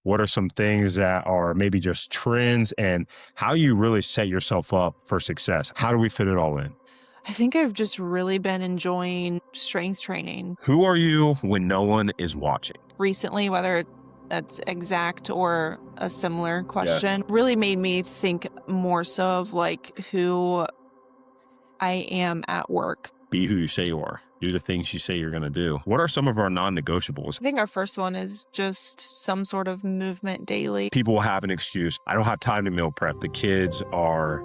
What are some things that are maybe just trends and how you really set yourself up for success? How do we fit it all in? I think I've just really been enjoying strength training Who are you when no one is watching? recently, whether that's exact or a similar Yeah. question, really made me think more so of like who I am at work. Be who you say you are. Do the things you say you're going to do. What are some of our non-negotiables? I think our first one is just some sort of movement daily. People will have an excuse. I don't have time to meal prep. The kids are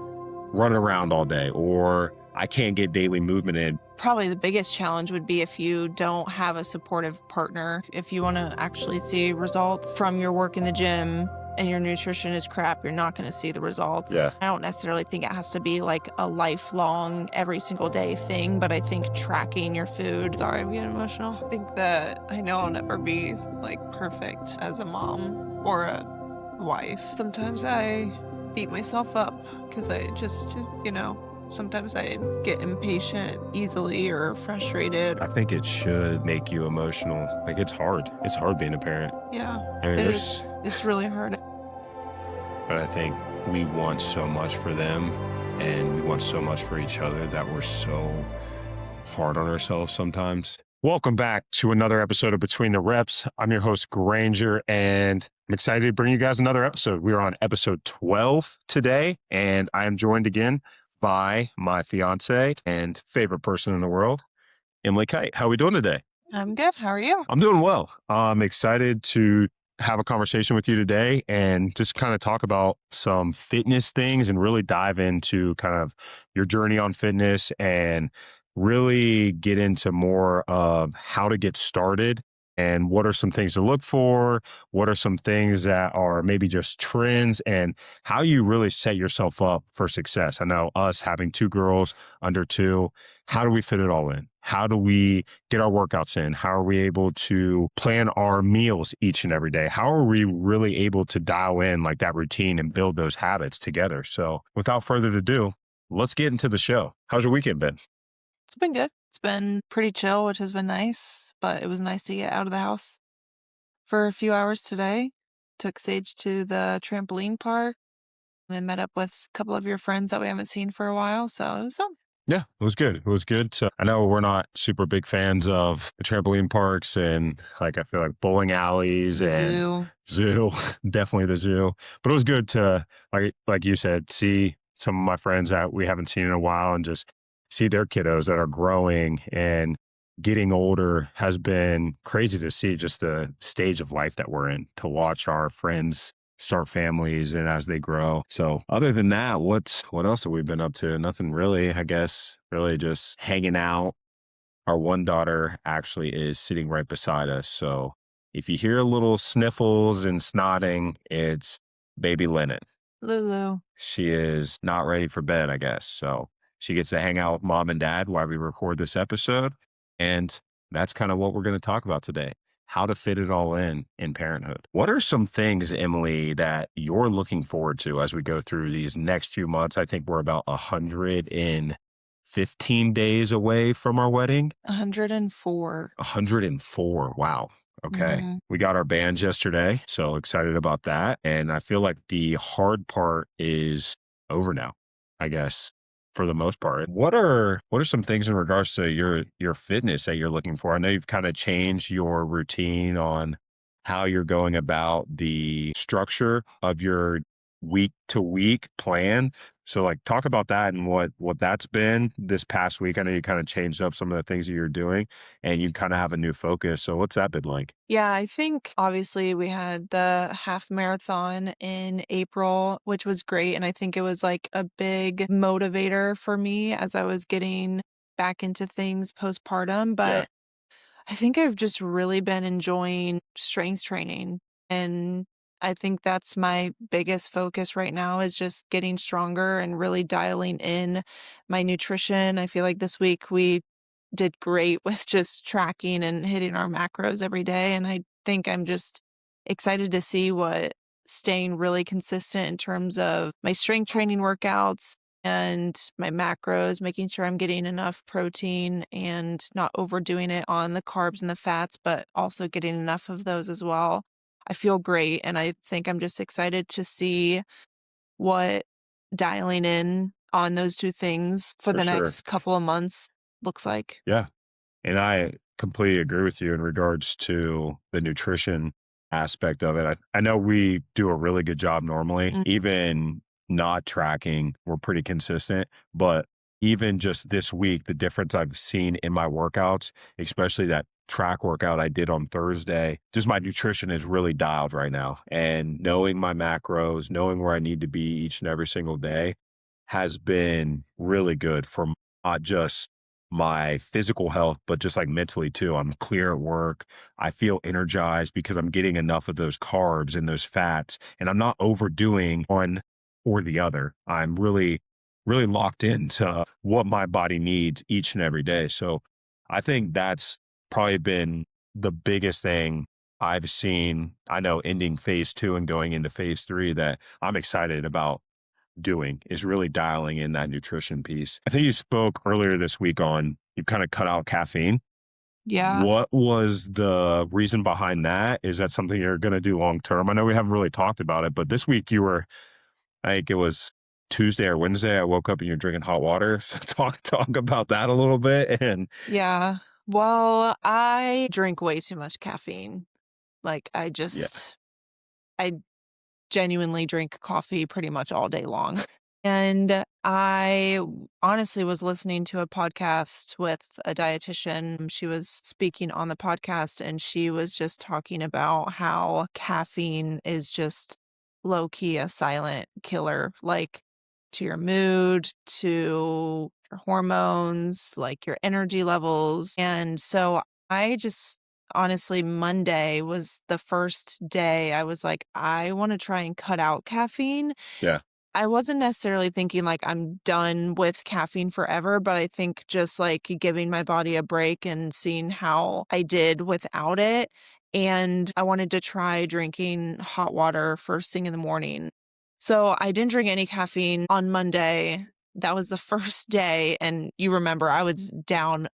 running around all day, or I can't get daily movement in. Probably the biggest challenge would be if you don't have a supportive partner. If you want to actually see results from your work in the gym and your nutrition is crap, you're not going to see the results. Yeah. I don't necessarily think it has to be like a lifelong, every single day thing, but I think tracking your food. Sorry, I'm getting emotional. I think that I know I'll never be like perfect as a mom or a wife. Sometimes I beat myself up because I just, sometimes I get impatient easily or frustrated. I think it should make you emotional. Like, it's hard. It's hard being a parent. Yeah, I mean, it's really hard. but I think we want so much for them and we want so much for each other that we're so hard on ourselves sometimes. Welcome back to another episode of Between the Reps. I'm your host, Granger, and I'm excited to bring you guys another episode. We are on episode 12 today, and I am joined again by my fiance and favorite person in the world, Emily Kight. How are we doing today? I'm good. How are you? I'm doing well. I'm excited to have a conversation with you today and just kind of talk about some fitness things and really dive into kind of your journey on fitness and really get into more of how to get started and what are some things to look for, what are some things that are maybe just trends, and how you really set yourself up for success. I know us having two girls under two, how do we fit it all in? How do we get our workouts in? How are we able to plan our meals each and every day? How are we really able to dial in like that routine and build those habits together? So without further ado, let's get into the show. How's your weekend been? It's been good. It's been pretty chill, which has been nice, but it was nice to get out of the house for a few hours today. Took Sage to the trampoline park and met up with a couple of your friends that we haven't seen for a while. So it was fun. Yeah, it was good. It was good. So I know we're not super big fans of the trampoline parks and like I feel like bowling alleys and zoo, definitely the zoo. But it was good to like you said, see some of my friends that we haven't seen in a while and just see their kiddos that are growing and getting older has been crazy to see just the stage of life that we're in, to watch our friends start families and as they grow. So other than that, what else have we been up to? Nothing really, I guess, really just hanging out. Our one daughter actually is sitting right beside us. So if you hear little sniffles and snotting, it's baby Lennon. Lulu. She is not ready for bed, I guess. So she gets to hang out with mom and dad while we record this episode. And that's kind of what we're going to talk about today. How to fit it all in parenthood. What are some things, Emily, that you're looking forward to as we go through these next few months? I think we're about 115 days away from our wedding. 104. 104. Wow. Okay. Mhm. We got our bands yesterday, so excited about that. And I feel like the hard part is over now, I guess, for the most part. What are some things in regards to your fitness that you're looking for? I know you've kind of changed your routine on how you're going about the structure of your week to week plan. So like talk about that and what that's been this past week. I know you kind of changed up some of the things that you're doing and you kind of have a new focus. So what's that been like? Yeah, I think obviously we had the half marathon in April, which was great. And I think it was like a big motivator for me as I was getting back into things postpartum. Yeah. But I think I've just really been enjoying strength training. And I think that's my biggest focus right now is just getting stronger and really dialing in my nutrition. I feel like this week we did great with just tracking and hitting our macros every day. And I think I'm just excited to see what staying really consistent in terms of my strength training workouts and my macros, making sure I'm getting enough protein and not overdoing it on the carbs and the fats, but also getting enough of those as well. I feel great, and I think I'm just excited to see what dialing in on those 2 things for For the sure. next couple of months looks like. Yeah. And I completely agree with you in regards to the nutrition aspect of it. I know we do a really good job normally, Mm. even not tracking, we're pretty consistent. But even just this week, the difference I've seen in my workouts, especially that track workout I did on Thursday, just my nutrition is really dialed right now. And knowing my macros, knowing where I need to be each and every single day has been really good for not just my physical health, but just like mentally too. I'm clear at work. I feel energized because I'm getting enough of those carbs and those fats, and I'm not overdoing one or the other. I'm really, really locked into what my body needs each and every day. So I think that's probably been the biggest thing I've seen. I know ending phase 2 and going into phase 3 that I'm excited about doing is really dialing in that nutrition piece. I think you spoke earlier this week on you kind of cut out caffeine. Yeah. What was the reason behind that? Is that something you're going to do long term? I know we haven't really talked about it, but this week you were, I think it was Tuesday or Wednesday, I woke up and you're drinking hot water. So talk about that a little bit. And Yeah. Well, I drink way too much caffeine. Like, yeah, I genuinely drink coffee pretty much all day long. And I honestly was listening to a podcast with a dietitian. She was speaking on the podcast and she was just talking about how caffeine is just low key a silent killer, like to your mood, to your hormones, like your energy levels. And so I just honestly, Monday was the first day I was like, I want to try and cut out caffeine. yeah, I wasn't necessarily thinking like I'm done with caffeine forever, but I think just like giving my body a break and seeing how I did without it. And I wanted to try drinking hot water first thing in the morning. So I didn't drink any caffeine on Monday. That was the first day. And you remember I was down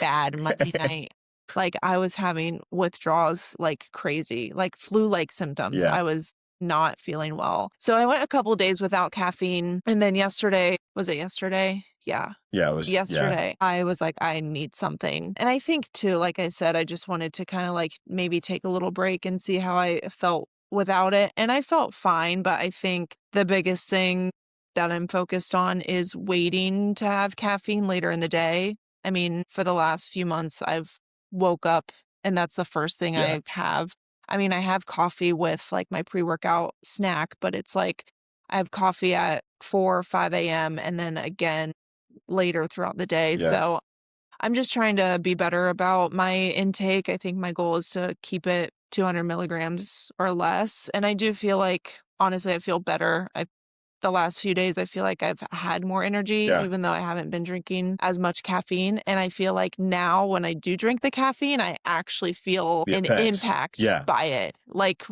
bad Monday night. Like, I was having withdrawals like crazy, like flu-like symptoms. yeah, I was not feeling well. So I went a couple days without caffeine, and then yesterday was it yesterday? Yeah. yeah. It was, yeah, Yesterday, I was like, "I need something." And I think too, like I said, I just wanted to kinda, like, maybe take a little break and see how I felt without it, and I felt fine, but I think the biggest thing that I'm focused on is waiting to have caffeine later in the day. I mean, for the last few months, I've woke up and that's the first thing yeah, I have. I mean, I have coffee with like my pre-workout snack, but it's like I have coffee at 4 or 5 a.m. and then again later throughout the day. yeah, So I'm just trying to be better about my intake. I think my goal is to keep it 200 milligrams or less. And I do feel like, honestly, I feel better. The last few days, I feel like I've had more energy, yeah. even though I haven't been drinking as much caffeine. And I feel like now when I do drink the caffeine, I actually feel The an effects. impact Yeah, by it. Like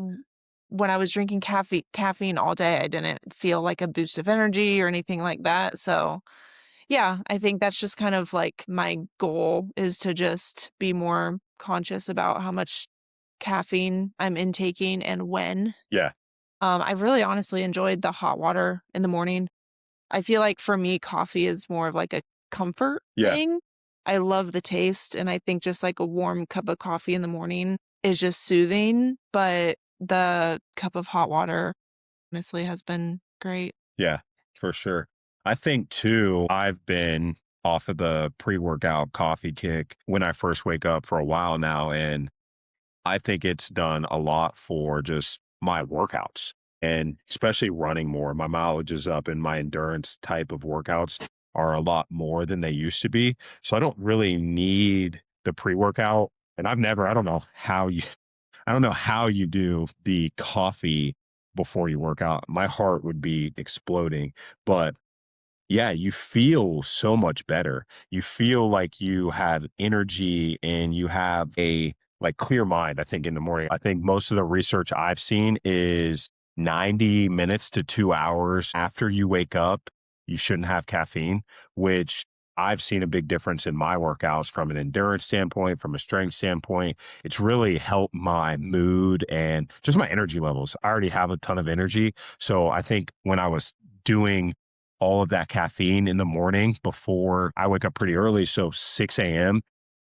when I was drinking caffeine all day, I didn't feel like a boost of energy or anything like that. So yeah, I think that's just kind of like my goal is to just be more conscious about how much caffeine I'm intaking and when. yeah, I've really honestly enjoyed the hot water in the morning. I feel like for me, coffee is more of like a comfort yeah, thing. I love the taste, and I think just like a warm cup of coffee in the morning is just soothing, but the cup of hot water honestly has been great. yeah, for sure. I think too, I've been off of the pre-workout coffee kick when I first wake up for a while now. And I think it's done a lot for just my workouts and especially running more. My mileage is up and my endurance type of workouts are a lot more than they used to be. So I don't really need the pre-workout. And I don't know how you, I don't know how you do the coffee before you work out. My heart would be exploding, but yeah, you feel so much better. You feel like you have energy and you have a like clear mind, I think in the morning. I think most of the research I've seen is 90 minutes to 2 hours after you wake up, you shouldn't have caffeine, which I've seen a big difference in my workouts from an endurance standpoint, from a strength standpoint. It's really helped my mood and just my energy levels. I already have a ton of energy. So I think when I was doing all of that caffeine in the morning before I wake up pretty early, so 6 a.m.,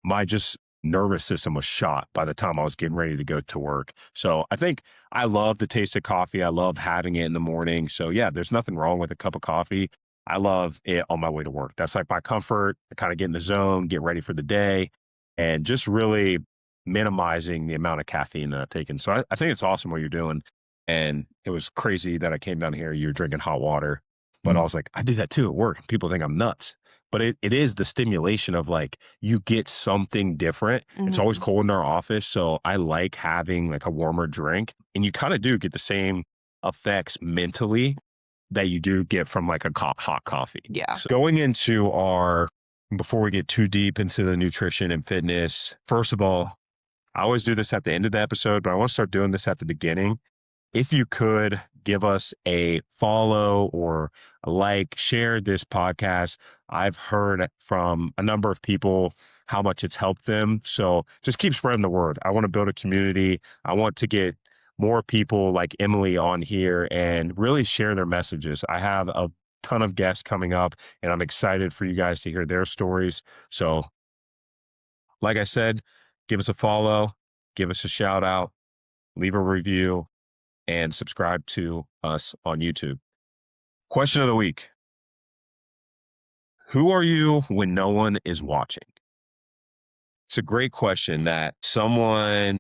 my just nervous system was shot by the time I was getting ready to go to work. So I think I love the taste of coffee. I love having it in the morning. So yeah, there's nothing wrong with a cup of coffee. I love it on my way to work. That's like my comfort. I kind of get in the zone, get ready for the day, and just really minimizing the amount of caffeine that I've taken. So I think it's awesome what you're doing. And it was crazy that I came down here, you're drinking hot water. But I was like, I do that too at work. People think I'm nuts. But it is the stimulation of like, you get something different. It's always cold in our office. So I like having like a warmer drink. And you kind of do get the same effects mentally that you do get from like a hot coffee. Yeah. So going into before we get too deep into the nutrition and fitness, first of all, I always do this at the end of the episode, but I want to start doing this at the beginning. If you could give us a follow or a like, share this podcast. I've heard from a number of people how much it's helped them. So just keep spreading the word. I want to build a community. I want to get more people like Emily on here and really share their messages. I have a ton of guests coming up and I'm excited for you guys to hear their stories. So like I said, give us a follow, give us a shout out, leave a review, and subscribe to us on YouTube. Question of the week. Who are you when no one is watching? It's a great question that someone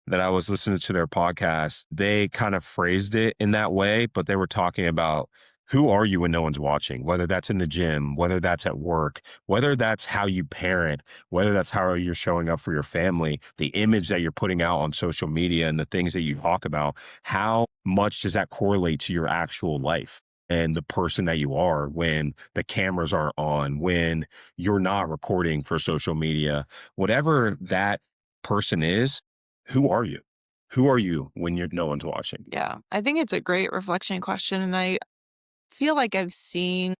that I was listening to their podcast, they kind of phrased it in that way, but they were talking about who are you when no one's watching, whether that's in the gym, whether that's at work, whether that's how you parent, whether that's how you're showing up for your family, the image that you're putting out on social media and the things that you talk about, how much does that correlate to your actual life and the person that you are when the cameras aren't on, when you're not recording for social media, whatever that person is, who are you? Who are you when no one's watching? Yeah, I think it's a great reflection question. And I feel like I've seen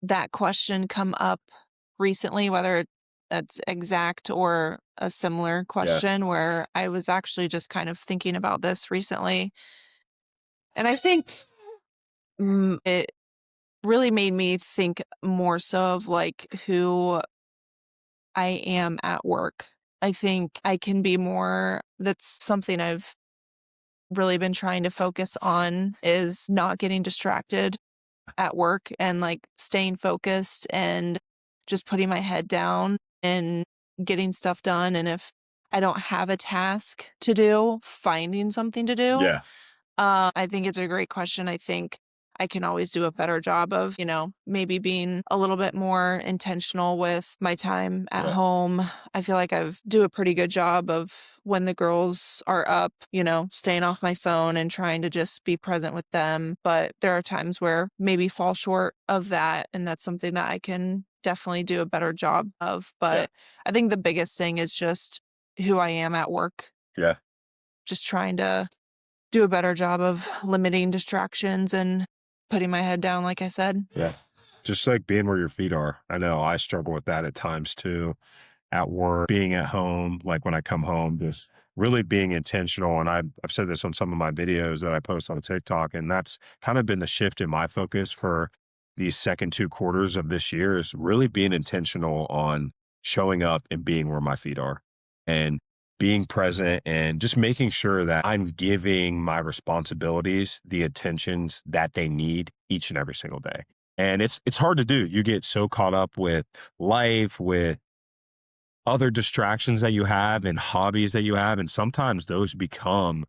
that question come up recently, whether that's exact or a similar question, where I was actually just kind of thinking about this recently. And I think it really made me think more so of like who I am at work. I think I can be more, that's something I've really been trying to focus on, is not getting distracted at work and like staying focused and just putting my head down and getting stuff done. And if I don't have a task to do, finding something to do. Yeah. I think it's a great question. I think I can always do a better job of, maybe being a little bit more intentional with my time at home. I feel like I've do a pretty good job of when the girls are up, staying off my phone and trying to just be present with them. But there are times where maybe fall short of that. And that's something that I can definitely do a better job of. But I think the biggest thing is just who I am at work. Yeah. Just trying to do a better job of limiting distractions and putting my head down, like I said. Yeah. Just like being where your feet are. I know I struggle with that at times too, at work, being at home, like when I come home, just really being intentional. And I've said this on some of my videos that I post on TikTok, and that's kind of been the shift in my focus for these second 2 quarters of this year, is really being intentional on showing up and being where my feet are and being present and just making sure that I'm giving my responsibilities the attentions that they need each and every single day. And it's hard to do. You get so caught up with life, with other distractions that you have and hobbies that you have. And sometimes those become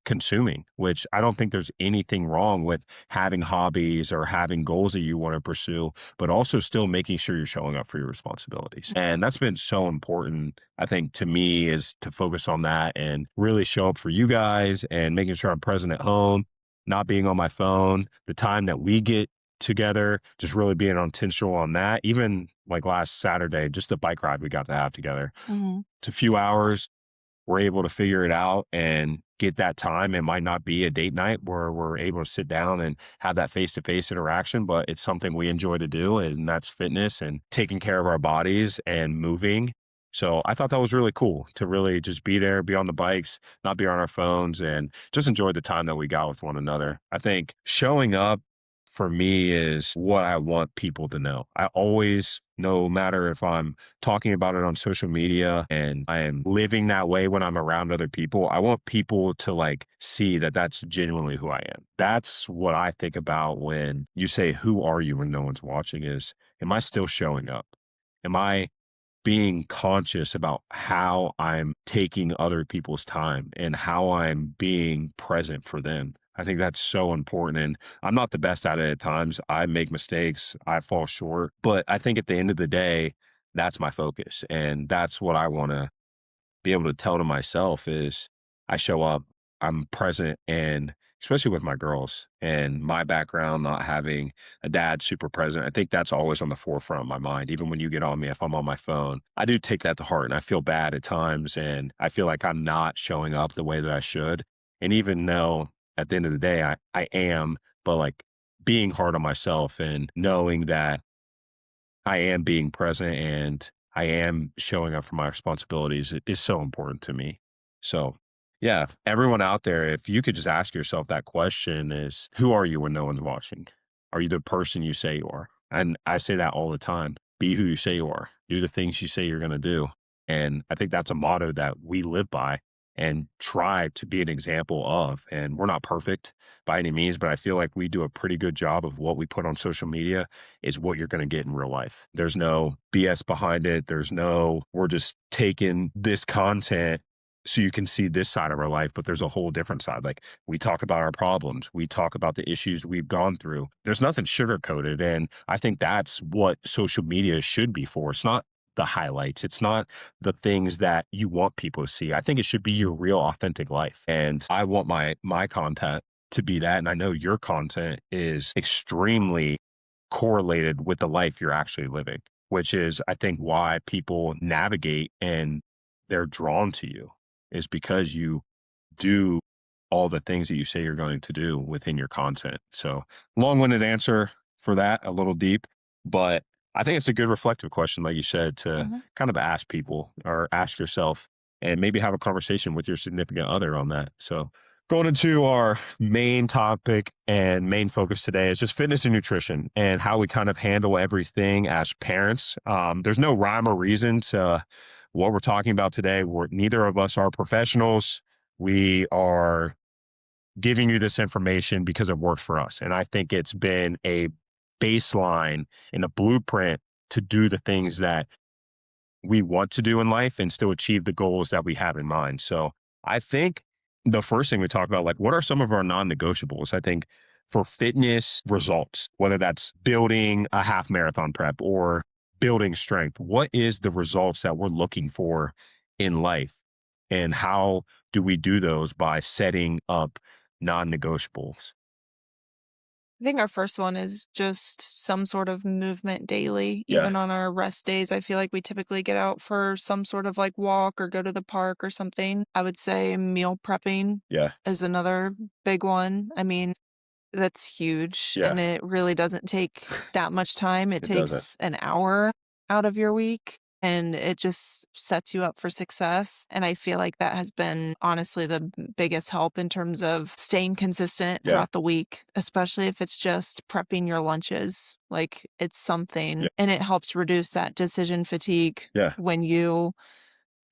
consuming, which I don't think there's anything wrong with having hobbies or having goals that you want to pursue, but also still making sure you're showing up for your responsibilities. And that's been so important, I think, to me, is to focus on that and really show up for you guys and making sure I'm present at home, not being on my phone, the time that we get together, just really being intentional on that. Even like last Saturday, just the bike ride we got to have together. It's a few hours. we're able to figure it out and get that time. It might not be a date night where we're able to sit down and have that face to face interaction, but it's something we enjoy to do. And that's fitness and taking care of our bodies and moving. So I thought that was really cool to really just be there, be on the bikes, not be on our phones, and just enjoy the time that we got with one another. I think showing up for me is what I want people to know. I always, no matter if I'm talking about it on social media and I am living that way when I'm around other people, I want people to like see that that's genuinely who I am. That's what I think about when you say, who are you when no one's watching is, am I still showing up? Am I being conscious about how I'm taking other people's time and how I'm being present for them? I think that's so important. And I'm not the best at it at times. I make mistakes, I fall short. But I think at the end of the day, that's my focus. And that's what I want to be able to tell to myself is I show up, I'm present, and especially with my girls and my background, not having a dad super present, I think that's always on the forefront of my mind. Even when you get on me, if I'm on my phone, I do take that to heart and I feel bad at times. And I feel like I'm not showing up the way that I should. And even though at the end of the day, I am, but like being hard on myself and knowing that I am being present and I am showing up for my responsibilities is so important to me. So, yeah, everyone out there, if you could just ask yourself that question is who are you when no one's watching? Are you the person you say you are? And I say that all the time. Be who you say you are. Do the things you say you're going to do. And I think that's a motto that we live by and try to be an example of. And we're not perfect by any means, but I feel like we do a pretty good job of what we put on social media is what you're going to get in real life. There's no BS behind it. There's no, we're just taking this content so you can see this side of our life, but there's a whole different side. Like we talk about our problems, we talk about the issues we've gone through. There's nothing sugar coated. And I think that's what social media should be for. It's not the highlights. It's not the things that you want people to see. I think it should be your real authentic life. And I want my content to be that. And I know your content is extremely correlated with the life you're actually living, which is, I think, why people navigate and they're drawn to you is because you do all the things that you say you're going to do within your content. So, long winded answer for that, a little deep, but I think it's a good reflective question, like you said, to Mhm. kind of ask people or ask yourself and maybe have a conversation with your significant other on that. So, going into our main topic and main focus today is just fitness and nutrition and how we kind of handle everything as parents. There's no rhyme or reason to what we're talking about today. Neither of us are professionals. We are giving you this information because it worked for us. And I think it's been a baseline and a blueprint to do the things that we want to do in life and still achieve the goals that we have in mind. So I think the first thing we talk about, like, what are some of our non-negotiables? I think for fitness results, whether that's building a half marathon prep or building strength, what is the results that we're looking for in life? And how do we do those by setting up non-negotiables? I think our first one is just some sort of movement daily, Yeah. even on our rest days. I feel like we typically get out for some sort of like walk or go to the park or something. I would say meal prepping Yeah. is another big one. I mean, that's huge, Yeah. and it really doesn't take that much time. It It doesn't. takes an hour out of your week, and it just sets you up for success, and I feel like that has been honestly the biggest help in terms of staying consistent Yeah. throughout the week, especially if it's just prepping your lunches. Like, it's Yeah. something, and it helps reduce that decision fatigue Yeah. when you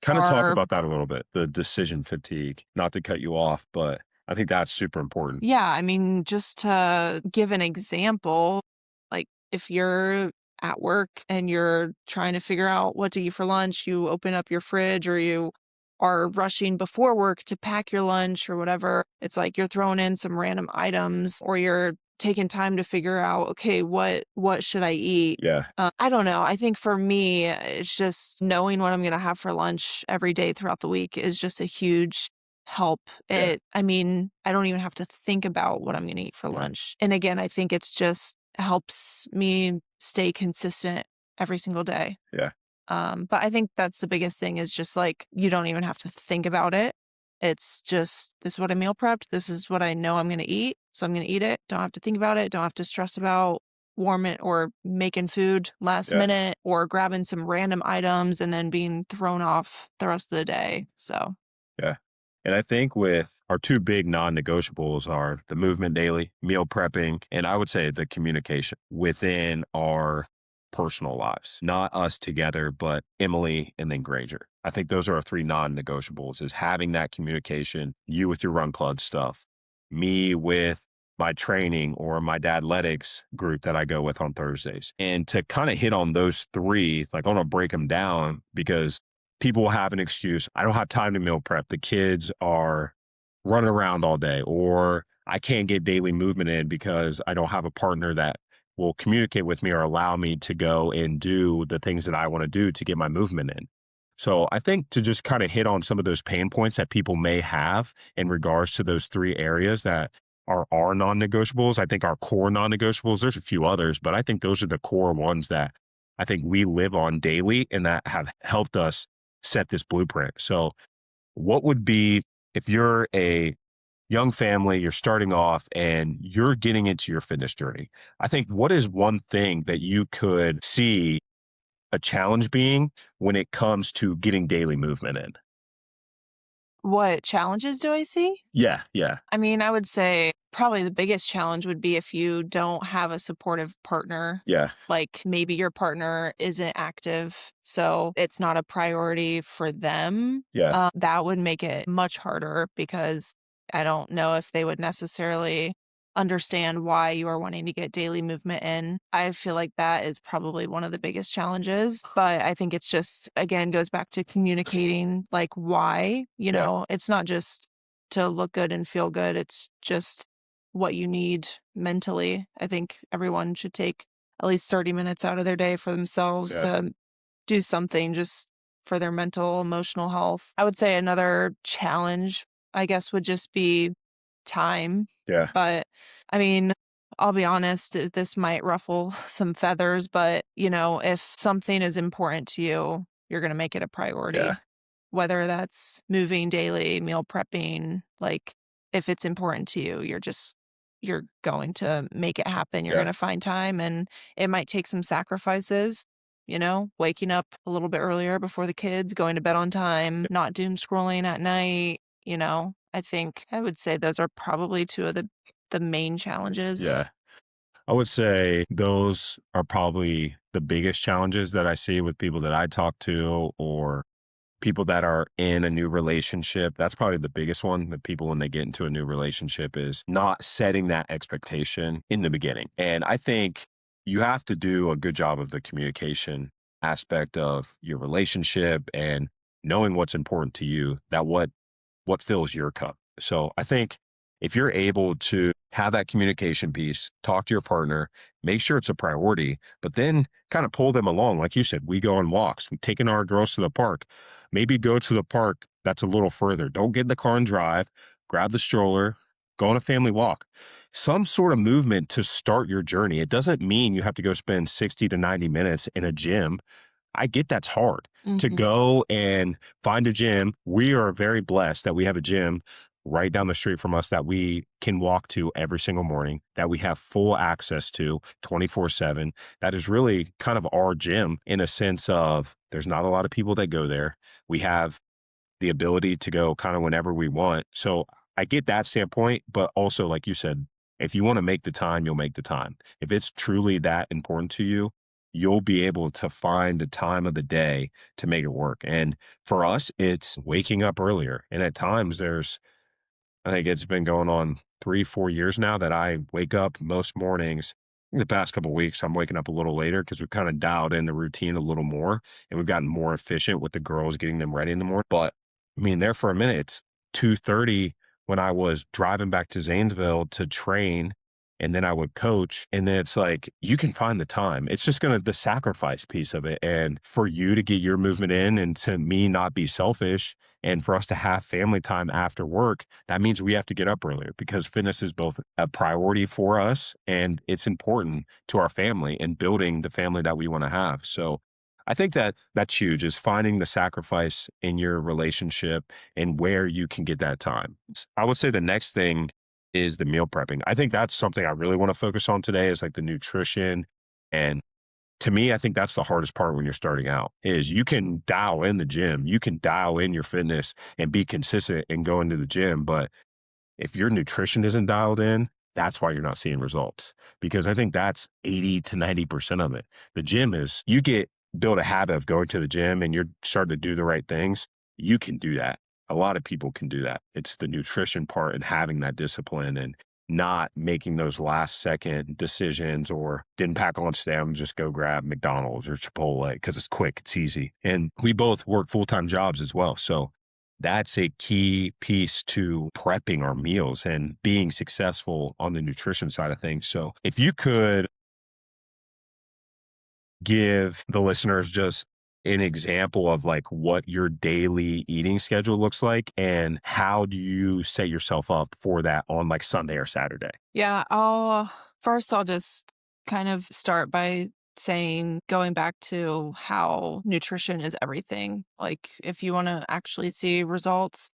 Kind of talk are. about that a little bit, the decision fatigue, not to cut you off, but I think that's super important. Yeah, I mean, just to give an example, like if you're at work and you're trying to figure out what to eat for lunch, you open up your fridge or you are rushing before work to pack your lunch or whatever. It's like you're throwing in some random items or you're taking time to figure out, okay, what should I eat? Yeah. I don't know. I think for me, it's just knowing what I'm going to have for lunch every day throughout the week is just a huge help. Yeah. I mean, I don't even have to think about what I'm gonna eat for Yeah. lunch. And again, I think it's just helps me stay consistent every single day. Yeah. But I think that's the biggest thing is just like you don't even have to think about it. It's just this is what I meal prepped. This is what I know I'm going to eat. So I'm going to eat it. Don't have to think about it. Don't have to stress about warming or making food last Yeah. minute or grabbing some random items and then being thrown off the rest of the day. So, Yeah. And I think with our two big non negotiables are the movement daily, meal prepping, and I would say the communication within our personal lives, not us together, but Emily and then Granger. I think those are our three non negotiables is having that communication, you with your run club stuff, me with my training or my dadletics group that I go with on Thursdays. And to kind of hit on those three, like I want to break them down because people will have an excuse. I don't have time to meal prep. The kids are running around all day, or I can't get daily movement in because I don't have a partner that will communicate with me or allow me to go and do the things that I want to do to get my movement in. So I think to just kind of hit on some of those pain points that people may have in regards to those three areas that are our non-negotiables. I think our core non-negotiables, there's a few others, but I think those are the core ones that I think we live on daily and that have helped us set this blueprint. So what would be if you're a young family, you're starting off and you're getting into your fitness journey? I think what is one thing that you could see a challenge being when it comes to getting daily movement in? what challenges do I see? Yeah, yeah, I mean, I would say probably the biggest challenge would be if you don't have a supportive partner. yeah, Like maybe your partner isn't active, so it's not a priority for them. yeah, That would make it much harder because I don't know if they would necessarily understand why you are wanting to get daily movement in. I feel like that is probably one of the biggest challenges, but I think it's just, again, goes back to communicating like why, yeah, it's not just to look good and feel good. It's just what you need mentally. I think everyone should take at least 30 minutes out of their day for themselves yeah, to do something just for their mental, emotional health. I would say another challenge, I guess, would just be time. yeah, But I mean, I'll be honest, this might ruffle some feathers, but if something is important to you, you're going to make it a yeah, priority whether that's moving daily, meal prepping, like if it's important to you, you're going to make it happen. You're yeah, going to find time and it might take some sacrifices, waking up a little bit earlier before the kids, going to bed on time, not doom scrolling at night. I think I would say those are probably two of the main challenges. yeah. I would say those are probably the biggest challenges that I see with people that I talk to or people that are in a new relationship. That's probably the biggest one that people, when they get into a new relationship, is not setting that expectation in the beginning. And I think you have to do a good job of the communication aspect of your relationship and knowing what's important to you, that what fills your cup. So I think if you're able to have that communication piece, talk to your partner, make sure it's a priority, but then kind of pull them along. Like you said, we go on walks, we're taking our girls to the park. Maybe go to the park that's a little further. Don't get in the car and drive, grab the stroller, go on a family walk. Some sort of movement to start your journey. It doesn't mean you have to go spend 60 to 90 minutes in a gym. I get that's hard to Mhm. go and find a gym. We are very blessed that we have a gym right down the street from us that we can walk to every single morning, that we have full access to 24/7. That is really kind of our gym in a sense of there's not a lot of people that go there. We have the ability to go kind of whenever we want. So I get that standpoint, but also, like you said, if you want to make the time, you'll make the time. If it's truly that important to you, you'll be able to find the time of the day to make it work. And for us, it's waking up earlier. And at times I think it's been going on 3, 4 years now that I wake up most mornings. In the past couple of weeks, I'm waking up a little later because we've kind of dialed in the routine a little more and we've gotten more efficient with the girls getting them ready in the morning. But I mean, there for a minute, it's 2:30 when I was driving back to Zanesville to train and then I would coach. And then it's like, you can find the time. It's just going to, the sacrifice piece of it. And for you to get your movement in and to me not be selfish and for us to have family time after work, that means we have to get up earlier because fitness is both a priority for us and it's important to our family and building the family that we want to have. So I think that that's huge is finding the sacrifice in your relationship and where you can get that time. I would say the next thing is the meal prepping. I think that's something I really want to focus on today is like the nutrition. And to me, I think that's the hardest part when you're starting out is you can dial in the gym, you can dial in your fitness and be consistent and go into the gym. But if your nutrition isn't dialed in, that's why you're not seeing results. Because I think that's 80 to 90% of it. The gym is you get build a habit of going to the gym and you're starting to do the right things. You can do that. A lot of people can do that. It's the nutrition part and having that discipline and not making those last second decisions or didn't pack a lunch today. I'm just go grab McDonald's or Chipotle because it's quick, it's easy. And we both work full-time jobs as well. So that's a key piece to prepping our meals and being successful on the nutrition side of things. So if you could give the listeners just an example of like what your daily eating schedule looks like and how do you set yourself up for that on like Sunday or Saturday? Yeah, I'll just kind of start by saying, going back to how nutrition is everything. Like, if you want to actually see results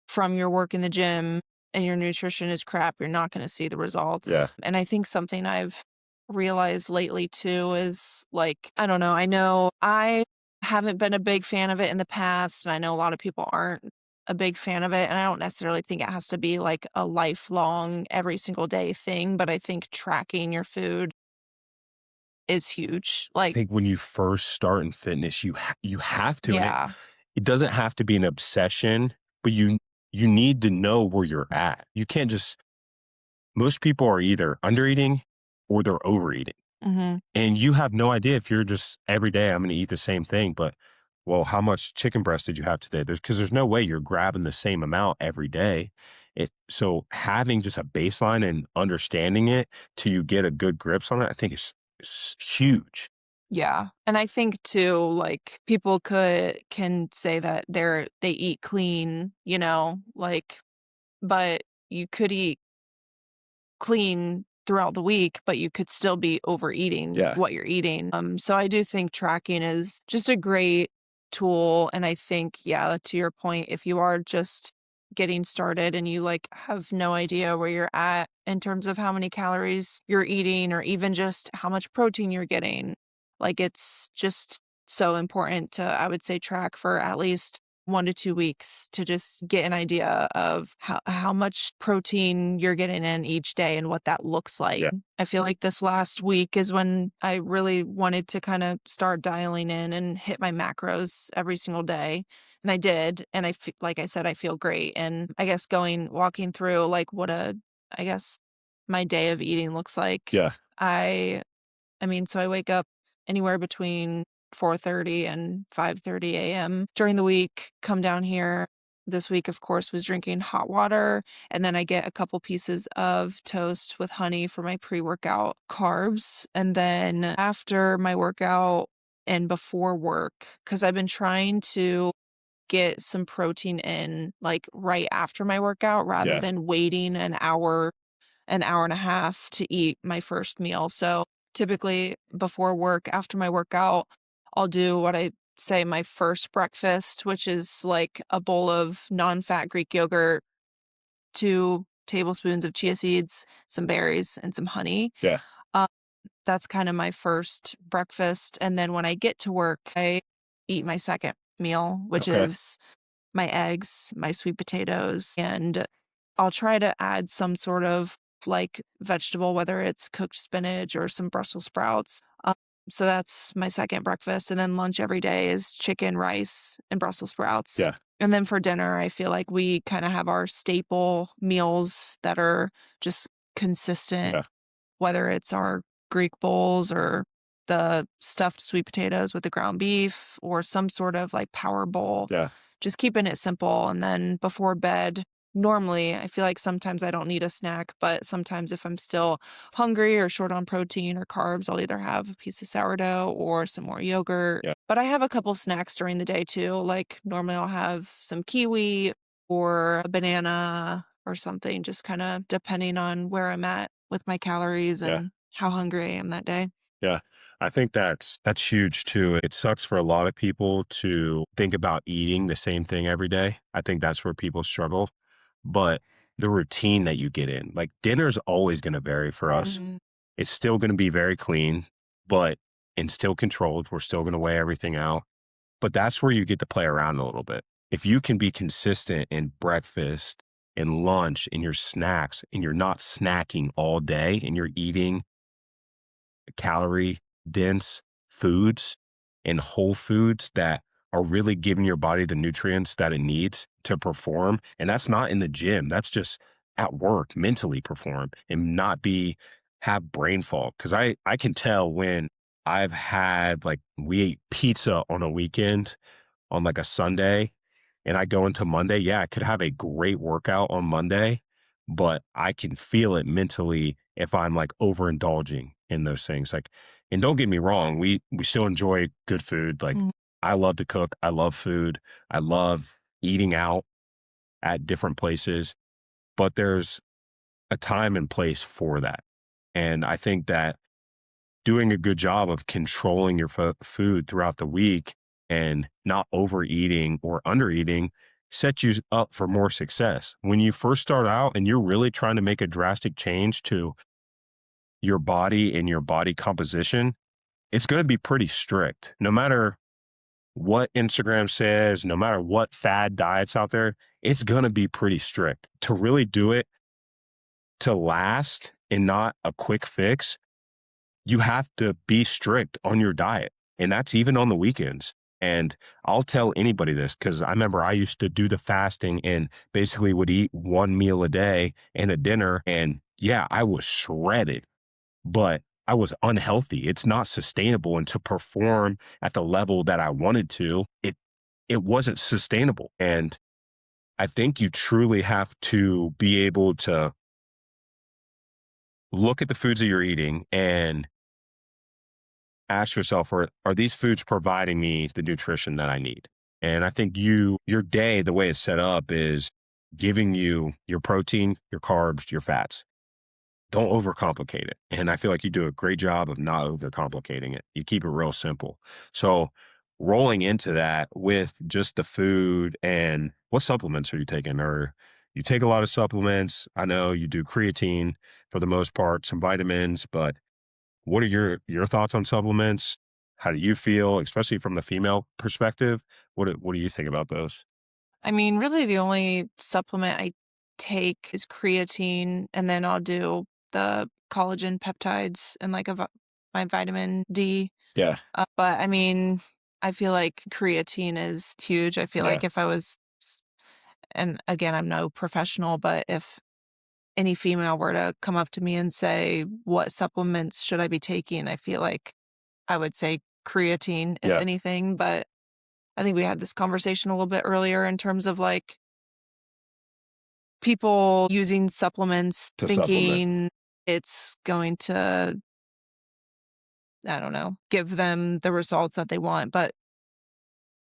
from your work in the gym and your nutrition is crap, you're not going to see the Yeah. results. And I think something I've realized lately too is like, I don't know, I know I haven't been a big fan of it in the past, and I know a lot of people aren't a big fan of it. And I don't necessarily think it has to be like a lifelong, every single day thing, but I think tracking your food is huge. I Like, think when you first start in fitness, you have to, and yeah. it doesn't have to be an obsession, but you need to know where you're at. You can't just most people are either under eating or they're overeating. Hmm. And you have no idea if you're just every day, I'm going to eat the same thing. But, well, how much chicken breast did you have today? Because there's no way you're grabbing the same amount every day. So having just a baseline and understanding it till you get a good grips on it, I think is huge. Yeah. And I think too, like, people can say that they eat clean, like, but you could eat clean throughout the week, but you could still be overeating Yeah. what you're eating. So I do think tracking is just a great tool. And I think, yeah, to your point, if you are just getting started and you like have no idea where you're at in terms of how many calories you're eating or even just how much protein you're getting, like it's just so important to, I would say, track for at least 1 to 2 weeks to just get an idea of how much protein you're getting in each day and what that looks like. Yeah. I feel like this last week is when I really wanted to kind of start dialing in and hit my macros every single day. And I did. And like I said, I feel great. And I guess walking through like I guess my day of eating looks like. Yeah. I I mean, so I wake up anywhere between 4:30 and 5:30 a.m. during the week, come down here. This week, of course, was drinking hot water, and then I get a couple pieces of toast with honey for my pre-workout carbs. And then after my workout and before work, because I've been trying to get some protein in like right after my workout rather Yeah. than waiting an hour and a half to eat my first meal. So typically before work, after my workout, I'll do what I say my first breakfast, which is like a bowl of non-fat Greek yogurt, 2 tablespoons of chia seeds, some berries, and some honey. Yeah. Um, that's kind of my first breakfast. And then when I get to work, I eat my second meal, which Okay. is my eggs, my sweet potatoes, and I'll try to add some sort of like vegetable, whether it's cooked spinach or some Brussels sprouts. So that's my second breakfast. And then lunch every day is chicken, rice, and Brussels sprouts. Yeah. And then for dinner, I feel like we kind of have our staple meals that are just consistent, Yeah. whether it's our Greek bowls or the stuffed sweet potatoes with the ground beef or some sort of like power bowl, Yeah. just keeping it simple. And then before bed, normally I feel like sometimes I don't need a snack, but sometimes if I'm still hungry or short on protein or carbs, I'll either have a piece of sourdough or some more yogurt. Yeah. But I have a couple snacks during the day too. Like normally I'll have some kiwi or a banana or something, just kind of depending on where I'm at with my calories Yeah. and how hungry I am that day. Yeah. I think that's huge too. It sucks for a lot of people to think about eating the same thing every day. I think that's where people struggle. But the routine that you get in, like dinner's always going to vary for us. Mhm. It's still going to be very clean, but and still controlled. We're still going to weigh everything out. But that's where you get to play around a little bit. If you can be consistent in breakfast and lunch and your snacks and you're not snacking all day and you're eating calorie dense foods and whole foods that are really giving your body the nutrients that it needs to perform. And that's not in the gym. That's just at work, mentally perform and not have brain fog. Cause I can tell when I've had like, we ate pizza on a weekend on like a Sunday and I go into Monday, yeah, I could have a great workout on Monday, but I can feel it mentally if I'm like overindulging in those things. Like, and don't get me wrong, we still enjoy good food. Like Mm. I love to cook. I love food. I love eating out at different places, but there's a time and place for that. And I think that doing a good job of controlling your food throughout the week and not overeating or undereating sets you up for more success. When you first start out and you're really trying to make a drastic change to your body and your body composition, it's going to be pretty strict. No matter what Instagram says, no matter what fad diets out there, it's going to be pretty strict. To really do it to last and not a quick fix, you have to be strict on your diet. And that's even on the weekends. And I'll tell anybody this because I remember I used to do the fasting and basically would eat one meal a day and a dinner. And yeah, I was shredded, but I was unhealthy. It's not sustainable. And to perform at the level that I wanted to, it wasn't sustainable. And I think you truly have to be able to look at the foods that you're eating and ask yourself, are these foods providing me the nutrition that I need? And I think your day, the way it's set up is giving you your protein, your carbs, your fats. Don't overcomplicate it. And I feel like you do a great job of not overcomplicating it. You keep it real simple. So rolling into that with just the food and what supplements are you taking? Or you take a lot of supplements. I know you do creatine for the most part, some vitamins, but what are your thoughts on supplements? How do you feel, especially from the female perspective? What do you think about those? I mean, really the only supplement I take is creatine, and then I'll do the collagen peptides and like my vitamin D. Yeah, But I mean, I feel like creatine is huge. I feel yeah, like if I was, and again, I'm no professional, but if any female were to come up to me and say, "What supplements should I be taking?" I feel like I would say creatine, if yeah. anything. But I think we had this conversation a little bit earlier in terms of like people using supplements To supplement. thinking it's going to, I don't know, give them the results that they want. But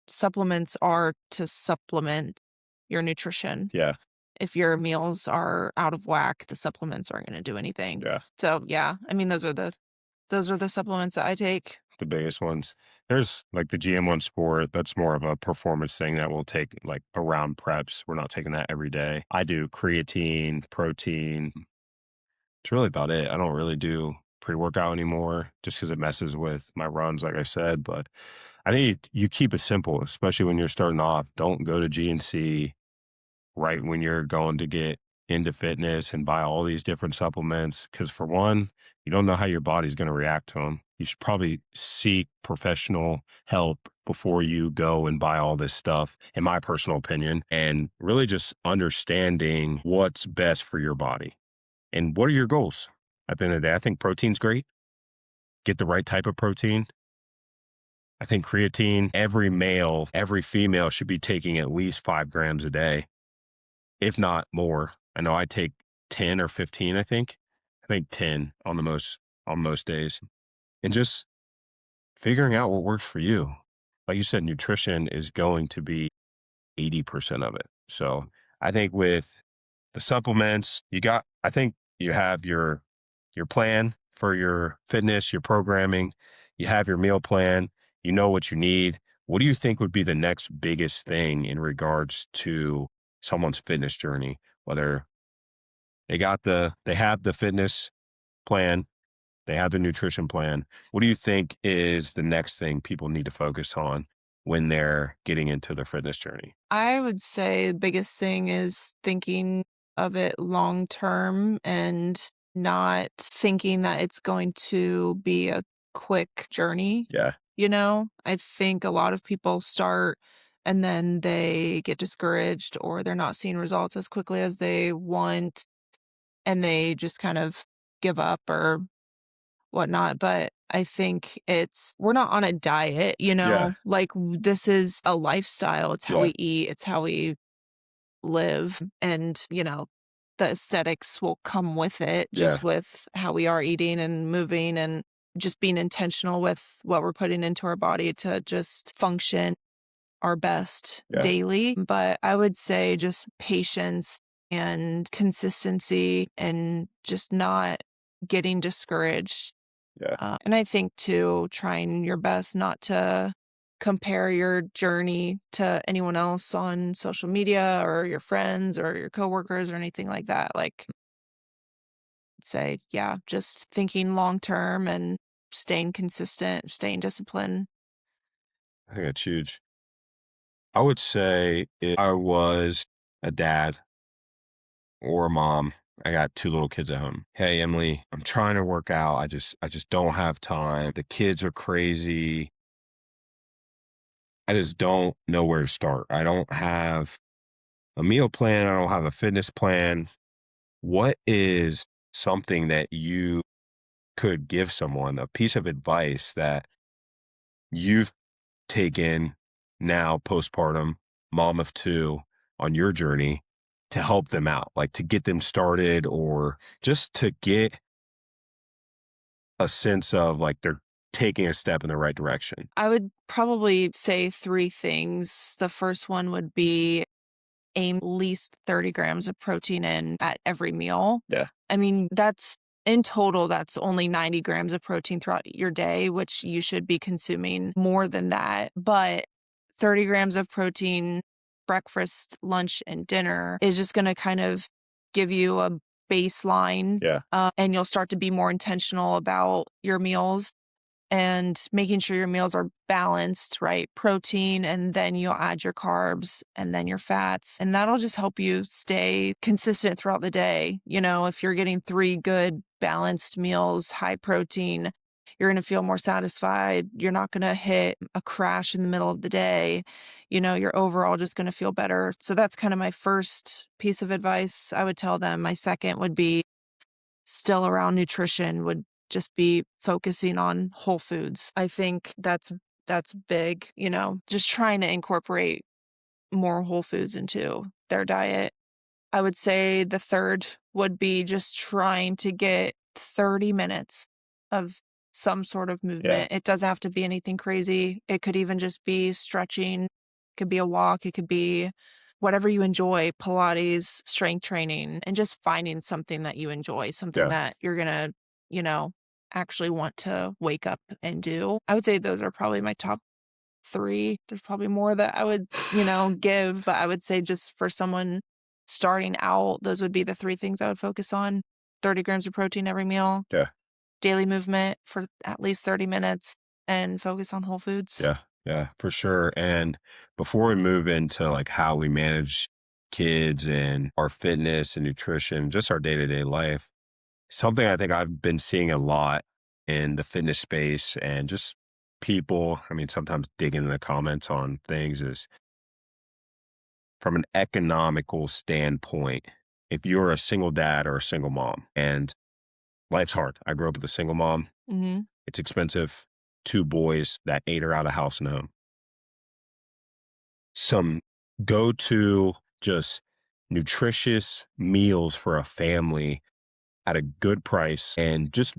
supplements are to supplement your nutrition. Yeah, If your meals are out of whack, the supplements aren't going to do anything. yeah. So yeah, I mean those are the supplements that I take. The biggest ones. There's like the GM1 Sport. That's more of a performance thing that we'll take like around preps. We're not taking that every day. I do creatine, protein. It's really about it. I don't really do pre-workout anymore just because it messes with my runs, like I said. But I think you keep it simple, especially when you're starting off. Don't go to GNC right when you're going to get into fitness and buy all these different supplements. Because for one, you don't know how your body's going to react to them. You should probably seek professional help before you go and buy all this stuff, in my personal opinion, and really just understanding what's best for your body and what are your goals. At the end of the day, I think protein's great. Get the right type of protein. I think creatine, every male, every female should be taking at least 5 grams a day, if not more. I know I take 10 or 15, I think. I think 10 on most days. And just figuring out what works for you. Like you said, nutrition is going to be 80% of it. So I think with the supplements, I think you have your plan for your fitness, your programming, you have your meal plan, you know what you need. What do you think would be the next biggest thing in regards to someone's fitness journey? Whether they have the fitness plan, they have the nutrition plan. What do you think is the next thing people need to focus on when they're getting into their fitness journey? I would say the biggest thing is thinking of it long term and not thinking that it's going to be a quick journey. Yeah. I think a lot of people start and then they get discouraged or they're not seeing results as quickly as they want and they just kind of give up or whatnot. But I think we're not on a diet, Yeah. like this is a lifestyle. It's how Yeah. we eat, it's how we live. And, the aesthetics will come with it, Yeah. just with how we are eating and moving and just being intentional with what we're putting into our body to just function our best Yeah. daily. But I would say just patience and consistency and just not getting discouraged. Yeah. And I think too, trying your best not to compare your journey to anyone else on social media or your friends or your coworkers or anything like that. Like, say, yeah, just thinking long term and staying consistent, staying disciplined. I think that's huge. I would say if I was a dad or a mom, I got two little kids at home. Hey, Emily, I'm trying to work out. I just don't have time. The kids are crazy. I just don't know where to start. I don't have a meal plan. I don't have a fitness plan. What is something that you could give someone, a piece of advice that you've taken now postpartum, mom of two, on your journey to help them out, like to get them started or just to get a sense of like they're taking a step in the right direction? I would probably say three things. The first one would be aim at least 30 grams of protein in at every meal. Yeah. I mean, that's in total, that's only 90 grams of protein throughout your day, which you should be consuming more than that. But 30 grams of protein, breakfast, lunch, and dinner is just going to kind of give you a baseline. Yeah. And you'll start to be more intentional about your meals and making sure your meals are balanced, right? Protein, and then you'll add your carbs and then your fats. And that'll just help you stay consistent throughout the day. If you're getting three good balanced meals, high protein, you're going to feel more satisfied. You're not going to hit a crash in the middle of the day. You're overall just going to feel better. So that's kind of my first piece of advice I would tell them. My second would be still around nutrition, would just be focusing on whole foods. I think that's big, just trying to incorporate more whole foods into their diet. I would say the third would be just trying to get 30 minutes of some sort of Yeah. movement. It doesn't have to be anything crazy. It could even just be stretching. It could be a walk. It could be whatever you enjoy, Pilates, strength training, and just finding something that you enjoy, something Yeah. that you're going to, you know, actually want to wake up and do. I would say those are probably my top three. There's probably more that I would, give, but I would say just for someone starting out, those would be the three things I would focus on. 30 grams of protein every meal, Yeah. daily movement for at least 30 minutes, and focus on whole foods. Yeah. Yeah, for sure. And before we move into like how we manage kids and our fitness and nutrition, just our day-to-day life, something I think I've been seeing a lot in the fitness space and just people, I mean, sometimes digging in the comments on things is from an economical standpoint. If you're a single dad or a single mom and life's hard, I grew up with a single mom, Mhm. it's expensive. Two boys, that 8 are out of house and home. Some go to just nutritious meals for a family at a good price and just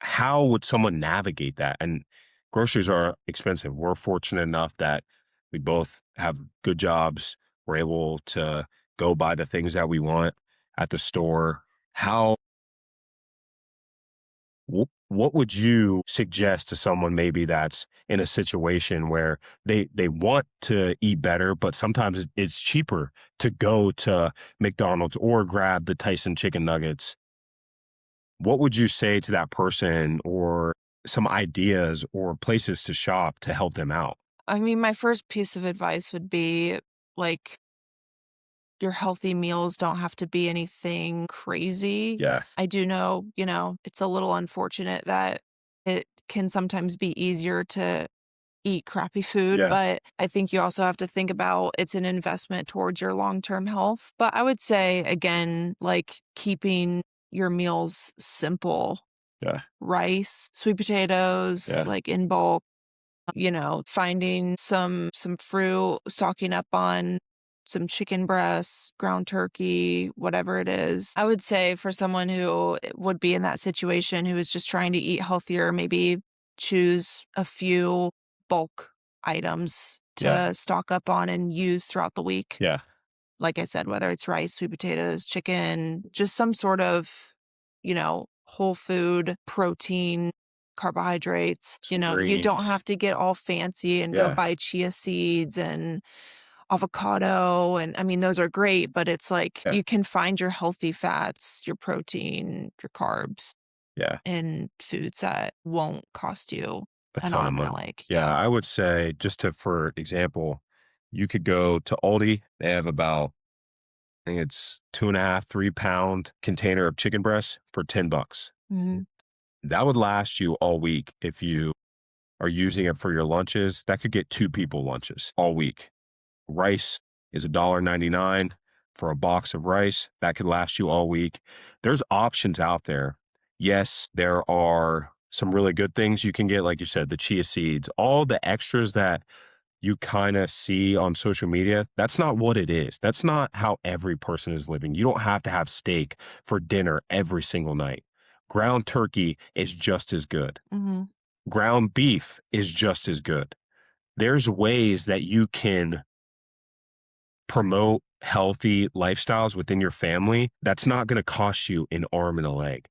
how would someone navigate that? And groceries are expensive. We're fortunate enough that we both have good jobs. We're able to go buy the things that we want at the store. what would you suggest to someone maybe that's in a situation where they want to eat better, but sometimes it's cheaper to go to McDonald's or grab the Tyson chicken nuggets? What would you say to that person, or some ideas or places to shop to help them out? I mean, my first piece of advice would be, like, your healthy meals don't have to be anything crazy. Yeah. I do know, it's a little unfortunate that it can sometimes be easier to eat crappy food, Yeah. but I think you also have to think about it's an investment towards your long-term health. But I would say, again, like, keeping your meals simple. Yeah. Rice, sweet potatoes, Yeah. like, in bulk, finding some fruit, stocking up on some chicken breasts, ground turkey, whatever it is. I would say for someone who would be in that situation who is just trying to eat healthier, maybe choose a few bulk items Yeah. to stock up on and use throughout the week. Yeah. Like I said, whether it's rice, sweet potatoes, chicken, just some sort of, whole food, protein, carbohydrates. Some You don't greens. have to get all fancy and go Yeah. buy chia seeds and avocado. And I mean, those are great, but it's like Yeah. you can find your healthy fats, your protein, your carbs Yeah. in foods that won't cost you A an ton of arm and a money. leg. Yeah, I would say, just to for example, you could go to Aldi. They have about, I think it's 2.5, 3 pound container of chicken breasts for $10. Mhm. That would last you all week if you are using it for your lunches. That could get 2 people lunches all week. Rice is $1.99 for a box of rice. That could last you all week. There's options out there. Yes, there are some really good things you can get, like you said, the chia seeds, all the extras that you kind of see on social media. That's not what it is. That's not how every person is living. You don't have to have steak for dinner every single night. Ground turkey is just as good. Mhm. Ground beef is just as good. There's ways that you can promote healthy lifestyles within your family that's not going to cost you an arm and a leg.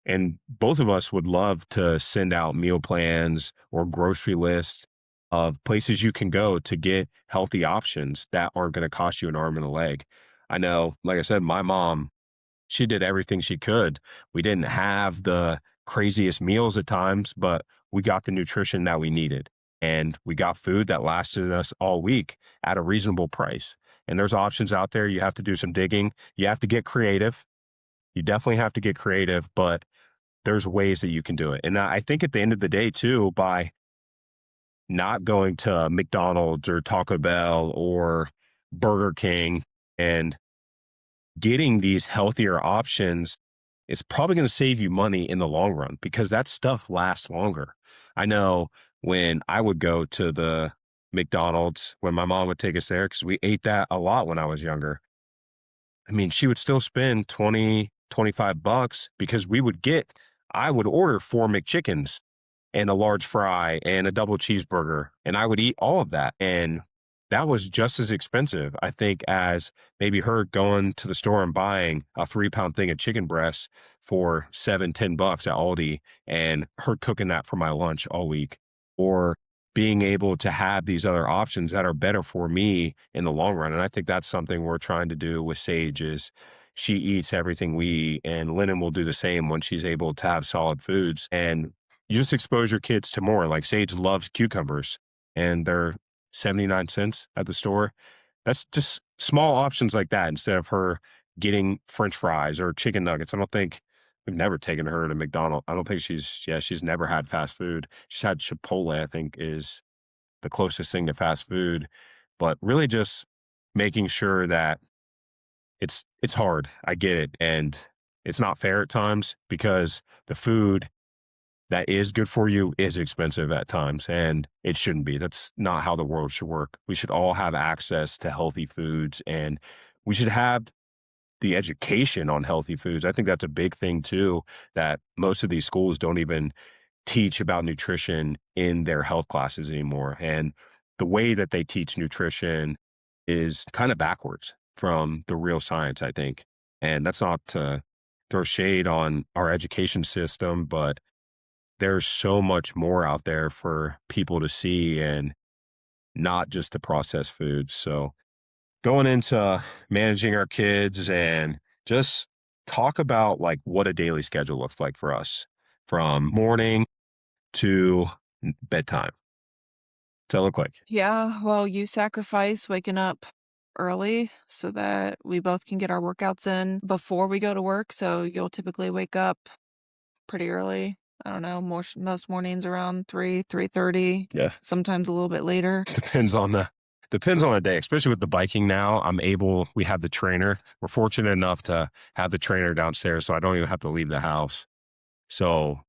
And both of us would love to send out meal plans or grocery lists of places you can go to get healthy options that aren't going to cost you an arm and a leg. I know, like I said, my mom, she did everything she could. We didn't have the craziest meals at times, but we got the nutrition that we needed. And we got food that lasted us all week at a reasonable price. And there's options out there. You have to do some digging. You have to get creative. You definitely have to get creative, but there's ways that you can do it. And I think at the end of the day, too, by not going to McDonald's or Taco Bell or Burger King and getting these healthier options, it's probably going to save you money in the long run because that stuff lasts longer. I know when I would go to the McDonald's, when my mom would take us there, because we ate that a lot when I was younger. I mean, she would still spend 20, $25 because I would order 4 McChickens and a large fry and a double cheeseburger. And I would eat all of that. And that was just as expensive, I think, as maybe her going to the store and buying a 3 pound thing of chicken breasts for $7, $10 at Aldi and her cooking that for my lunch all week. Or being able to have these other options that are better for me in the long run. And I think that's something we're trying to do with Sage is she eats everything we eat, and Lennon will do the same when she's able to have solid foods. And you just expose your kids to more. Like Sage loves cucumbers and they're 79 cents at the store. That's just small options like that instead of her getting French fries or chicken nuggets. I don't think we've never taken her to McDonald's. I don't think she's never had fast food. She's had Chipotle, I think, is the closest thing to fast food. But really just making sure that it's hard. I get it. And it's not fair at times because the food that is good for you is expensive at times, and it shouldn't be. That's not how the world should work. We should all have access to healthy foods, and we should have the education on healthy foods. I think that's a big thing too, that most of these schools don't even teach about nutrition in their health classes anymore. And the way that they teach nutrition is kind of backwards from the real science, I think. And that's not to throw shade on our education system, but there's so much more out there for people to see and not just the processed foods. So going into managing our kids and just talk about like what a daily schedule looks like for us from morning to bedtime. What's that look like? Yeah, well, you sacrifice waking up early so that we both can get our workouts in before we go to work. So you'll typically wake up pretty early. I don't know, most mornings around 3:30, Yeah. sometimes a little bit later. Depends on the day, especially with the biking now. We have the trainer. We're fortunate enough to have the trainer downstairs, so I don't even have to leave the house. So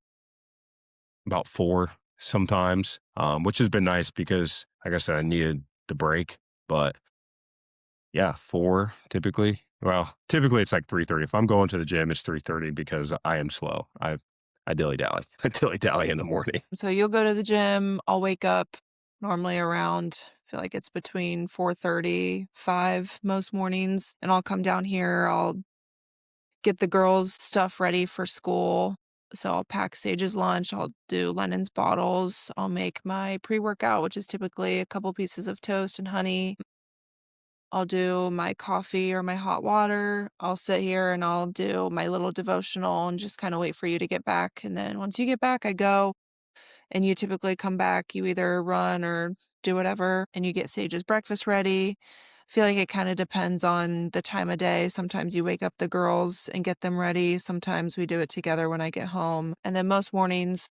about 4 sometimes, which has been nice because, like I said, I needed the break. But yeah, 4 typically. Well, typically it's like 3:30. If I'm going to the gym, it's 3:30 because I am slow. I dilly dally. I dilly dally in the morning. So you'll go to the gym, I'll wake up normally around, I feel like it's between 4:30, 5 most mornings, and I'll come down here, I'll get the girls' stuff ready for school. So I'll pack Sage's lunch, I'll do Lennon's bottles, I'll make my pre-workout, which is typically a couple pieces of toast and honey. I'll do my coffee or my hot water. I'll sit here and I'll do my little devotional and just kind of wait for you to get back. And then once you get back, I go and you typically come back, you either run or do whatever, and you get Sage's breakfast ready. I feel like it kind of depends on the time of day. Sometimes you wake up the girls and get them ready. Sometimes we do it together when I get home. And then most mornings,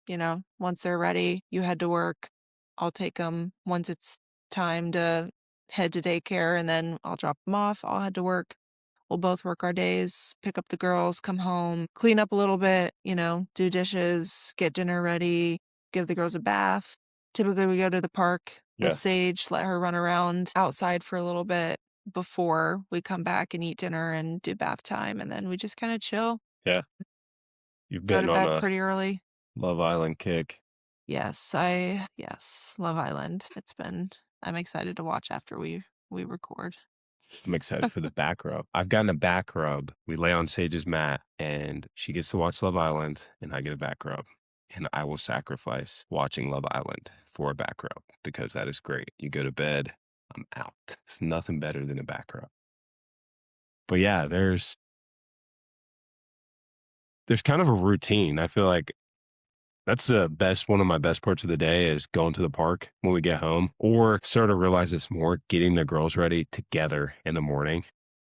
once they're ready, you head to work. I'll take them once it's time to head to daycare, and then I'll drop them off. I'll head to work. We'll both work our days, pick up the girls, come home, clean up a little bit, do dishes, get dinner ready, give the girls a bath. Typically, we go to the park with Yeah. Sage, let her run around outside for a little bit before we come back and eat dinner and do bath time. And then we just kind of chill, Yeah. You've go been to on bed a pretty early. Love Island kick. Yes, Love Island. I'm excited to watch after we record. I'm excited for the back rub. I've gotten a back rub. We lay on Sage's mat and she gets to watch Love Island and I get a back rub. And I will sacrifice watching Love Island for a back rub because that is great. You go to bed, I'm out. It's nothing better than a back rub. But yeah, there's kind of a routine. I feel like that's one of my best parts of the day is going to the park when we get home or sort of realize this more, getting the girls ready together in the morning.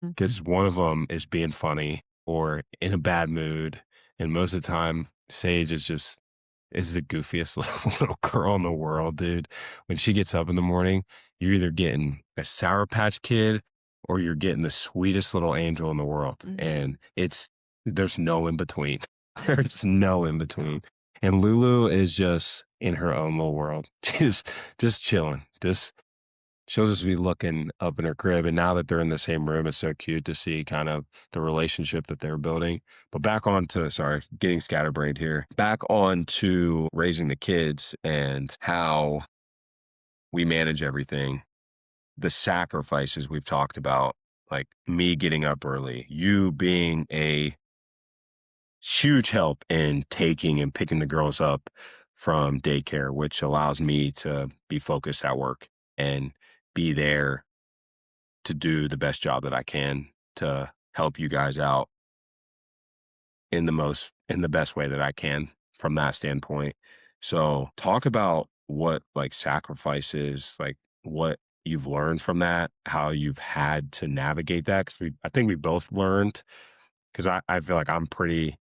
Mm. Because one of them is being funny or in a bad mood, and most of the time, Sage is the goofiest little girl in the world, dude. When she gets up in the morning, you're either getting a Sour Patch Kid or you're getting the sweetest little angel in the world, and there's no in between. There's no in between. And Lulu is just in her own little world. She's just chilling, she'll just be looking up in her crib. And now that they're in the same room, it's so cute to see kind of the relationship that they're building. But sorry, getting scatterbrained here. Back on to raising the kids and how we manage everything. The sacrifices we've talked about, like me getting up early, you being a huge help in taking and picking the girls up from daycare, which allows me to be focused at work and be there to do the best job that I can to help you guys out in the best way that I can from that standpoint. So talk about what like sacrifices, like what you've learned from that, how you've had to navigate that. Cause I think we both learned, cause I feel like I'm pretty,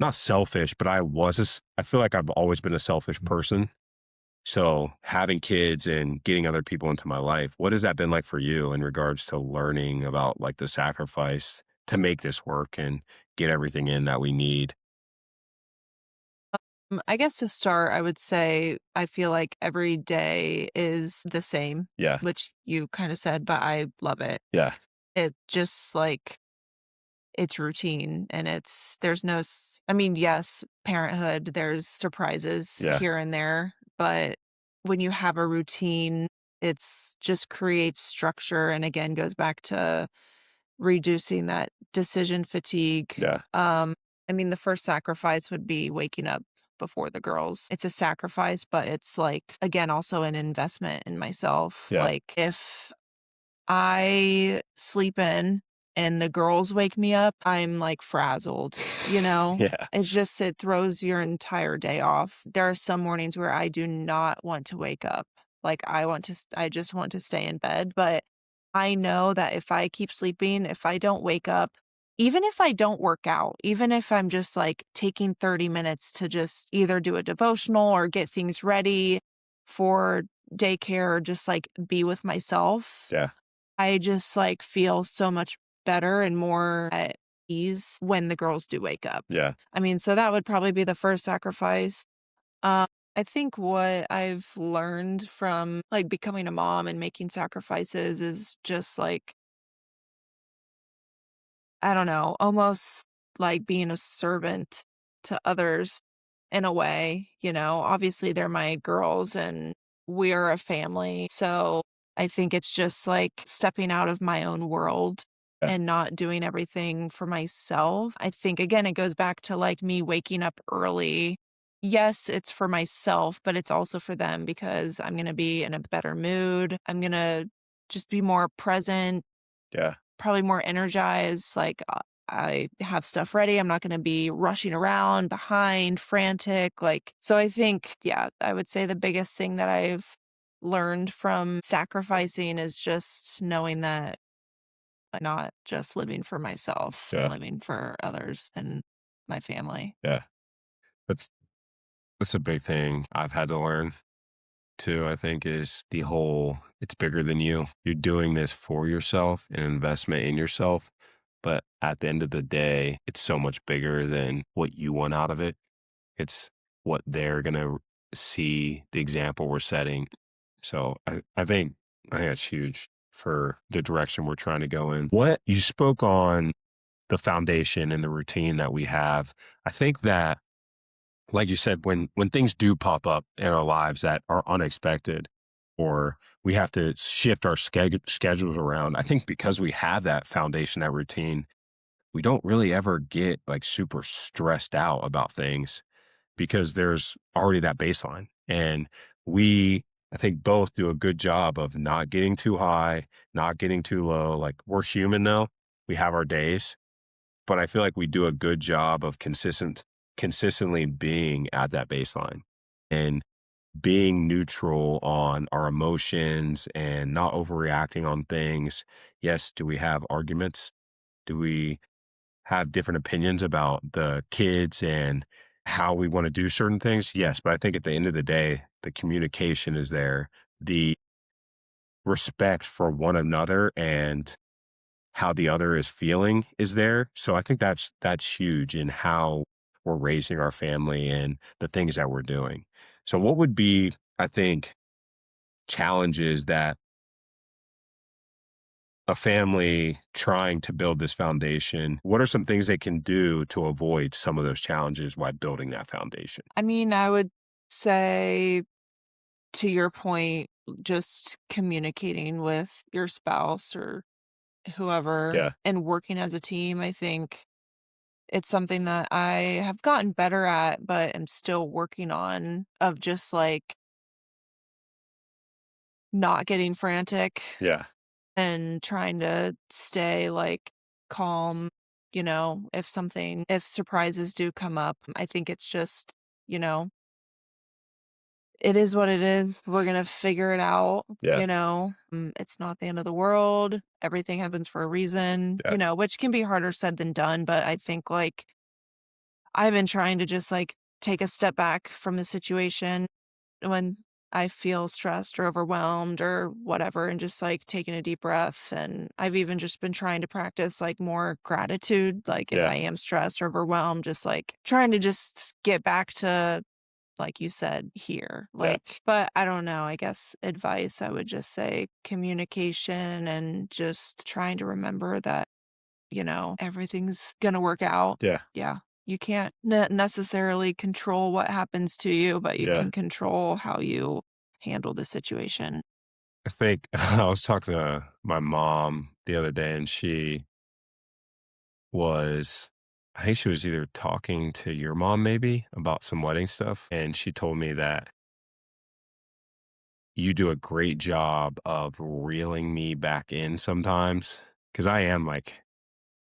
not selfish, but I feel like I've always been a selfish person. So having kids and getting other people into my life, what has that been like for you in regards to learning about like the sacrifice to make this work and get everything in that we need? I guess to start, I would say I feel like every day is the same, Yeah. which you kind of said, but I love it. Yeah. It just like it's routine and there's no, I mean, yes, parenthood, there's surprises Yeah. here and there, but when you have a routine, it's just creates structure and again goes back to reducing that decision fatigue. Yeah. I mean, the first sacrifice would be waking up before the girls. It's a sacrifice, but it's like, again, also an investment in myself. Yeah. Like, if I sleep in and the girls wake me up, I'm, like, frazzled, you know? Yeah. It's just it throws your entire day off. There are some mornings where I do not want to wake up. Like, I just want to stay in bed, but I know that if I keep sleeping, if I don't wake up, even if I don't work out, even if I'm just, like, taking 30 minutes to just either do a devotional or get things ready for daycare or just, like, be with myself, Yeah. I just, like, feel so much better and more at ease when the girls do wake up. Yeah. I mean, so that would probably be the first sacrifice. Um, I think what I've learned from, like, becoming a mom and making sacrifices is just, like, I don't know, almost like being a servant to others in a way, you know? Obviously, they're my girls and we're a family. So I think it's just like stepping out of my own world Yeah. and not doing everything for myself. I think, again, it goes back to like me waking up early. Yes, it's for myself, but it's also for them because I'm going to be in a better mood. I'm going to just be more present, Yeah. probably more energized, like, I have stuff ready, I'm not gonna be rushing around, behind, frantic, like so I think, yeah, I would say the biggest thing that I've learned from sacrificing is just knowing that I'm not just living for myself, I'm Yeah. living for others and my family. Yeah. That's that's a big thing I've had to learn too, I think, is the whole it's bigger than you. You're doing this for yourself, an investment in yourself. But at the end of the day, it's so much bigger than what you want out of it. It's what they're going to see, the example we're setting. So I think it's huge for the direction we're trying to go in. What you spoke on the foundation and the routine that we have. I think that, like you said, when things do pop up in our lives that are unexpected, or we have to shift our schedules around, I think because we have that foundation, that routine, we don't really ever get like super stressed out about things because there's already that baseline. And we, I think, both do a good job of not getting too high, not getting too low. Like, we're human though. We have our days, but I feel like we do a good job of consistently being at that baseline and being neutral on our emotions and not overreacting on things. Yes, do we have arguments? Do we have different opinions about the kids and how we want to do certain things? Yes, but I think at the end of the day, the communication is there, the respect for one another and how the other is feeling is there. So I think that's huge in how we're raising our family and the things that we're doing. So what would be, I think, challenges that a family trying to build this foundation, what are some things they can do to avoid some of those challenges while building that foundation? I mean, I would say, to your point, just communicating with your spouse or whoever Yeah. and working as a team, I think it's something that I have gotten better at, but am still working on of just like not getting frantic Yeah. and trying to stay like calm, you know, if surprises do come up, I think it's just, you know, it is what it is. We're gonna figure it out, Yeah. you know? It's not the end of the world. Everything happens for a reason, Yeah. you know, which can be harder said than done, but I think, like, I've been trying to just, like, take a step back from the situation when I feel stressed or overwhelmed or whatever and just, like, taking a deep breath, and I've even just been trying to practice, like, more gratitude, like, if Yeah. I am stressed or overwhelmed, just, like, trying to just get back to, like you said, here. Yeah. Like, but I don't know, I guess advice, I would just say communication and just trying to remember that, you know, everything's gonna work out. Yeah. Yeah. You can't necessarily control what happens to you, but you Yeah. can control how you handle the situation. I think I was talking to my mom the other day and she was I think she was either talking to your mom maybe about some wedding stuff, and she told me that you do a great job of reeling me back in sometimes because I am like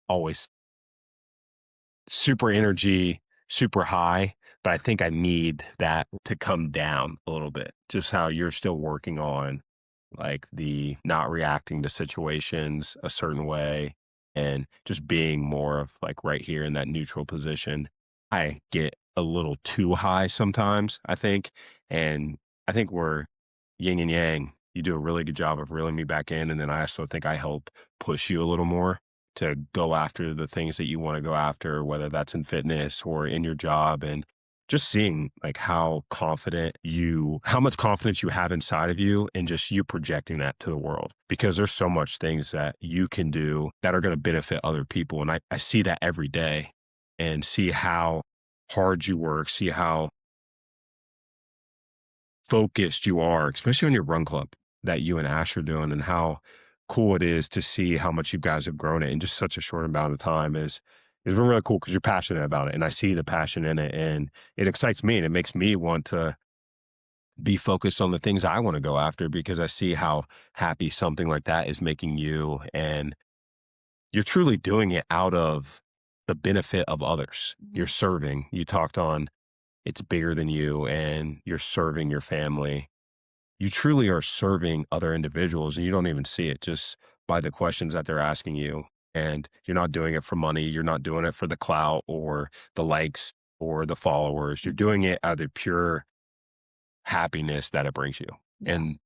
always super energy, super high, but I think I need that to come down a little bit. Just how you're still working on like the not reacting to situations a certain way and just being more of like right here in that neutral position. I get a little too high sometimes, I think. And I think we're yin and yang. You do a really good job of reeling me back in. And then I also think I help push you a little more to go after the things that you want to go after, whether that's in fitness or in your job. And just seeing like how much confidence you have inside of you and just you projecting that to the world because there's so much things that you can do that are going to benefit other people. And I see that every day and see how hard you work, see how focused you are, especially on your run club that you and Ash are doing and how cool it is to see how much you guys have grown it in just such a short amount of time is it's been really cool because you're passionate about it. And I see the passion in it and it excites me and it makes me want to be focused on the things I want to go after because I see how happy something like that is making you. And you're truly doing it out of the benefit of others. You're serving. You talked on it's bigger than you and you're serving your family. You truly are serving other individuals and you don't even see it just by the questions that they're asking you. And you're not doing it for money. You're not doing it for the clout or the likes or the followers. You're doing it out of the pure happiness that it brings you. Yeah. And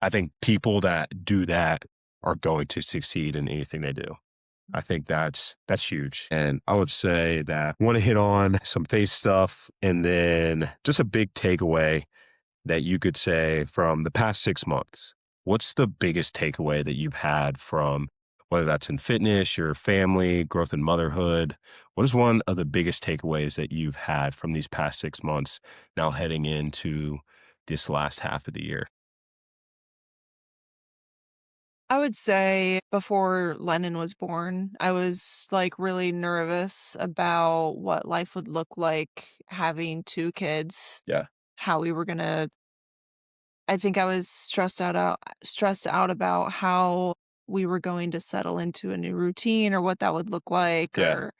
I think people that do that are going to succeed in anything they do. I think that's huge. And I would say that I want to hit on some face stuff and then just a big takeaway that you could say from the past 6 months. What's the biggest takeaway that you've had from whether that's in fitness, your family, growth in motherhood? What is one of the biggest takeaways that you've had from these past 6 months now heading into this last half of the year? I would say before Lennon was born, I was like really nervous about what life would look like having two kids, Yeah. how we were gonna I think I was stressed out about how we were going to settle into a new routine or what that would look like Yeah. or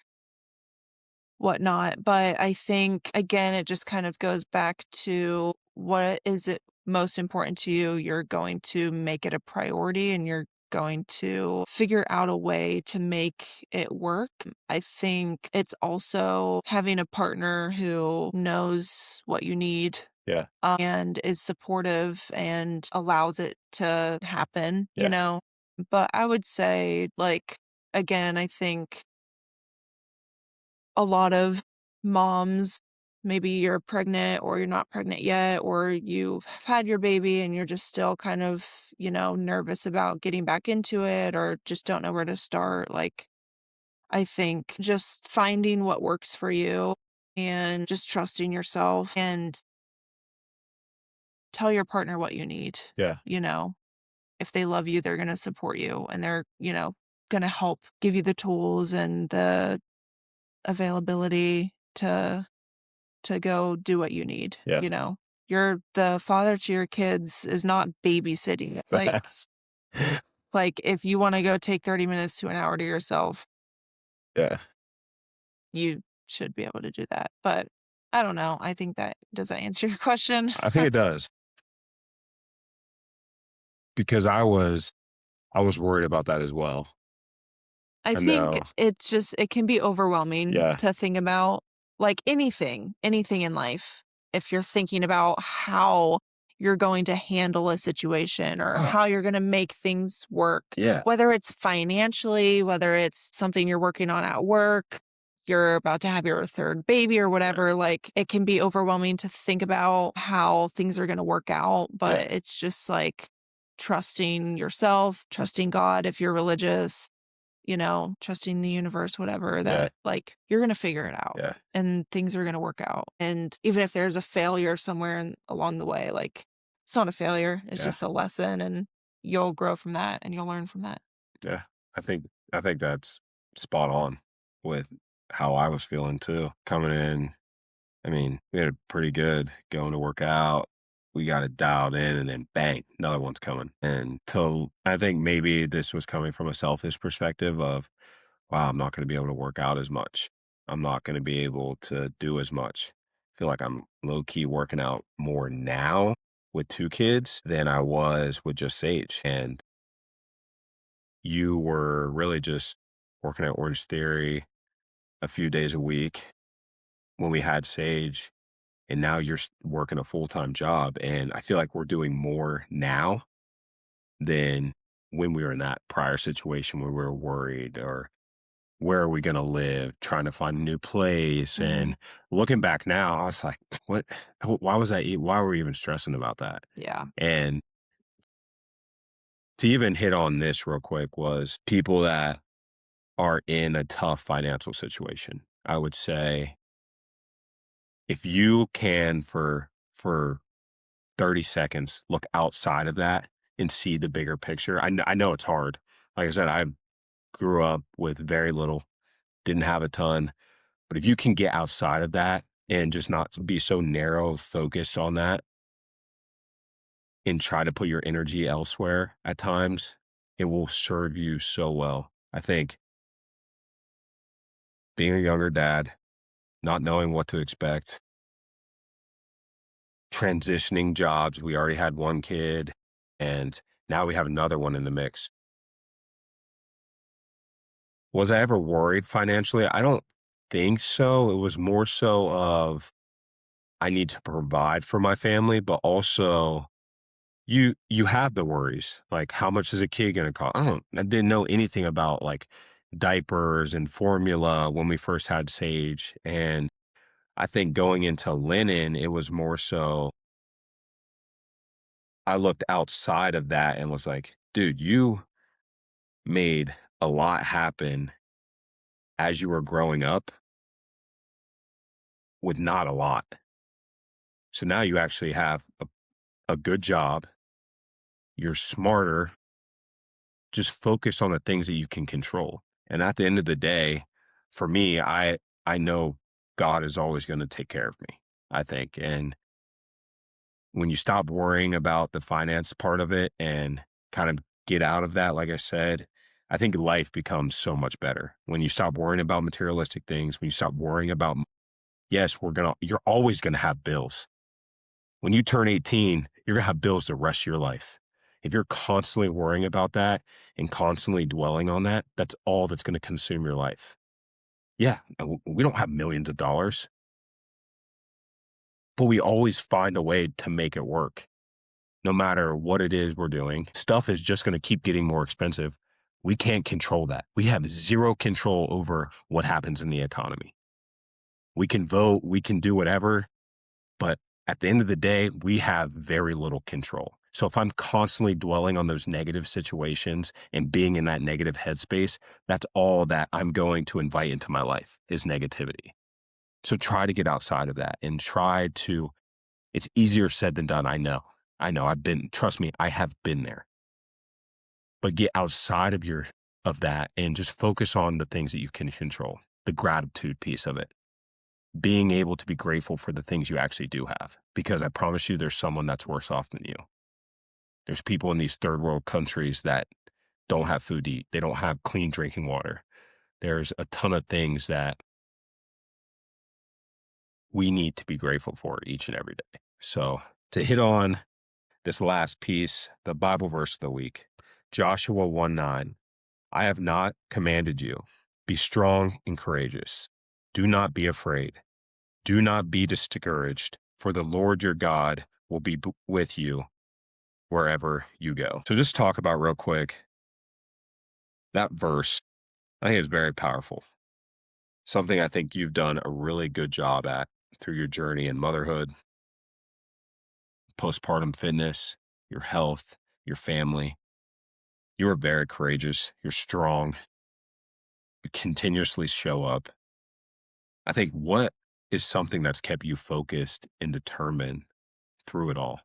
whatnot. But I think again, it just kind of goes back to what is it most important to you? You're going to make it a priority and you're going to figure out a way to make it work. I think it's also having a partner who knows what you need Yeah. and is supportive and allows it to happen, you Yeah. know? But I would say, like, again, I think a lot of moms, maybe you're pregnant or you're not pregnant yet, or you've had your baby and you're just still kind of, nervous about getting back into it or just don't know where to start. Like, I think just finding what works for you and just trusting yourself and tell your partner what you need, Yeah. you know? If they love you, they're gonna support you and they're, gonna help give you the tools and the availability to go do what you need, Yeah. you know? You're the father to your kids is not babysitting. Like Fast. like, if you wanna go take 30 minutes to an hour to yourself, Yeah. you should be able to do that. But I don't know. I think that does that answer your question? I think it does because I was worried about that as well. I I think know. it's just it can be overwhelming Yeah. to think about, like, anything in life. If you're thinking about how you're going to handle a situation or how you're gonna make things work, Yeah. whether it's financially, whether it's something you're working on at work, you're about to have your 3rd baby or whatever, like, it can be overwhelming to think about how things are gonna work out, but Yeah. it's just, like, trusting yourself, trusting God if you're religious, trusting the universe, whatever, Yeah. that like you're going to figure it out Yeah. and things are going to work out. And even if there's a failure somewhere along the way, like it's not a failure, it's Yeah. just a lesson and you'll grow from that and you'll learn from that. Yeah. I think that's spot on with how I was feeling too. Coming in, I mean, we had a pretty good going to work out. We got it dialed in, and then bang, another one's coming. And so I think maybe this was coming from a selfish perspective of, wow, I'm not going to be able to work out as much. I'm not going to be able to do as much. I feel like I'm low key working out more now with two kids than I was with just Sage. And you were really just working at Orange Theory a few days a week when we had Sage, and now you're working a full-time job. And I feel like we're doing more now than when we were in that prior situation where we were worried or where are we going to live, trying to find a new place. Mhm. And looking back now, I was like, what, why was I, why were we even stressing about that? Yeah. And to even hit on this real quick was people that are in a tough financial situation. I would say if you can for 30 seconds look outside of that and see the bigger picture. I know it's hard. Like I said, I grew up with very little, didn't have a ton, but if you can get outside of that and just not be so narrow focused on that and try to put your energy elsewhere at times, it will serve you so well. I think being a younger dad, not knowing what to expect, transitioning jobs. We already had one kid and now we have another one in the mix. Was I ever worried financially? I don't think so. It was more so of I need to provide for my family, but also you have the worries. Like how much is a kid gonna cost? I didn't know anything about like diapers and formula when we first had Sage. And I think going into linen, it was more so I looked outside of that and was like, dude, you made a lot happen as you were growing up with not a lot. So now you actually have a good job. You're smarter. Just focus on the things that you can control. And at the end of the day, for me, I know God is always going to take care of me, I think. And when you stop worrying about the finance part of it and kind of get out of that, like I said, I think life becomes so much better. When you stop worrying about materialistic things, when you stop worrying about, yes, you're always going to have bills. When you turn 18, you're going to have bills the rest of your life. If you're constantly worrying about that and constantly dwelling on that, that's all that's going to consume your life. Yeah, we don't have millions of dollars, but we always find a way to make it work. No matter what it is we're doing, stuff is just going to keep getting more expensive. We can't control that. We have zero control over what happens in the economy. We can vote, we can do whatever, but at the end of the day, we have very little control. So if I'm constantly dwelling on those negative situations and being in that negative headspace, that's all that I'm going to invite into my life is negativity. So try to get outside of that and it's easier said than done. I know. Trust me, I have been there. But get outside of that and just focus on the things that you can control, the gratitude piece of it, being able to be grateful for the things you actually do have. Because I promise you, there's someone that's worse off than you. There's people in these third world countries that don't have food to eat. They don't have clean drinking water. There's a ton of things that we need to be grateful for each and every day. So to hit on this last piece, the Bible verse of the week, Joshua 1:9. I have not commanded you. Be strong and courageous. Do not be afraid. Do not be discouraged, for the Lord your God will be with you wherever you go. So just talk about real quick that verse. I think it's very powerful. Something I think you've done a really good job at through your journey in motherhood, postpartum fitness, your health, your family. You are very courageous. You're strong. You continuously show up. I think what is something that's kept you focused and determined through it all?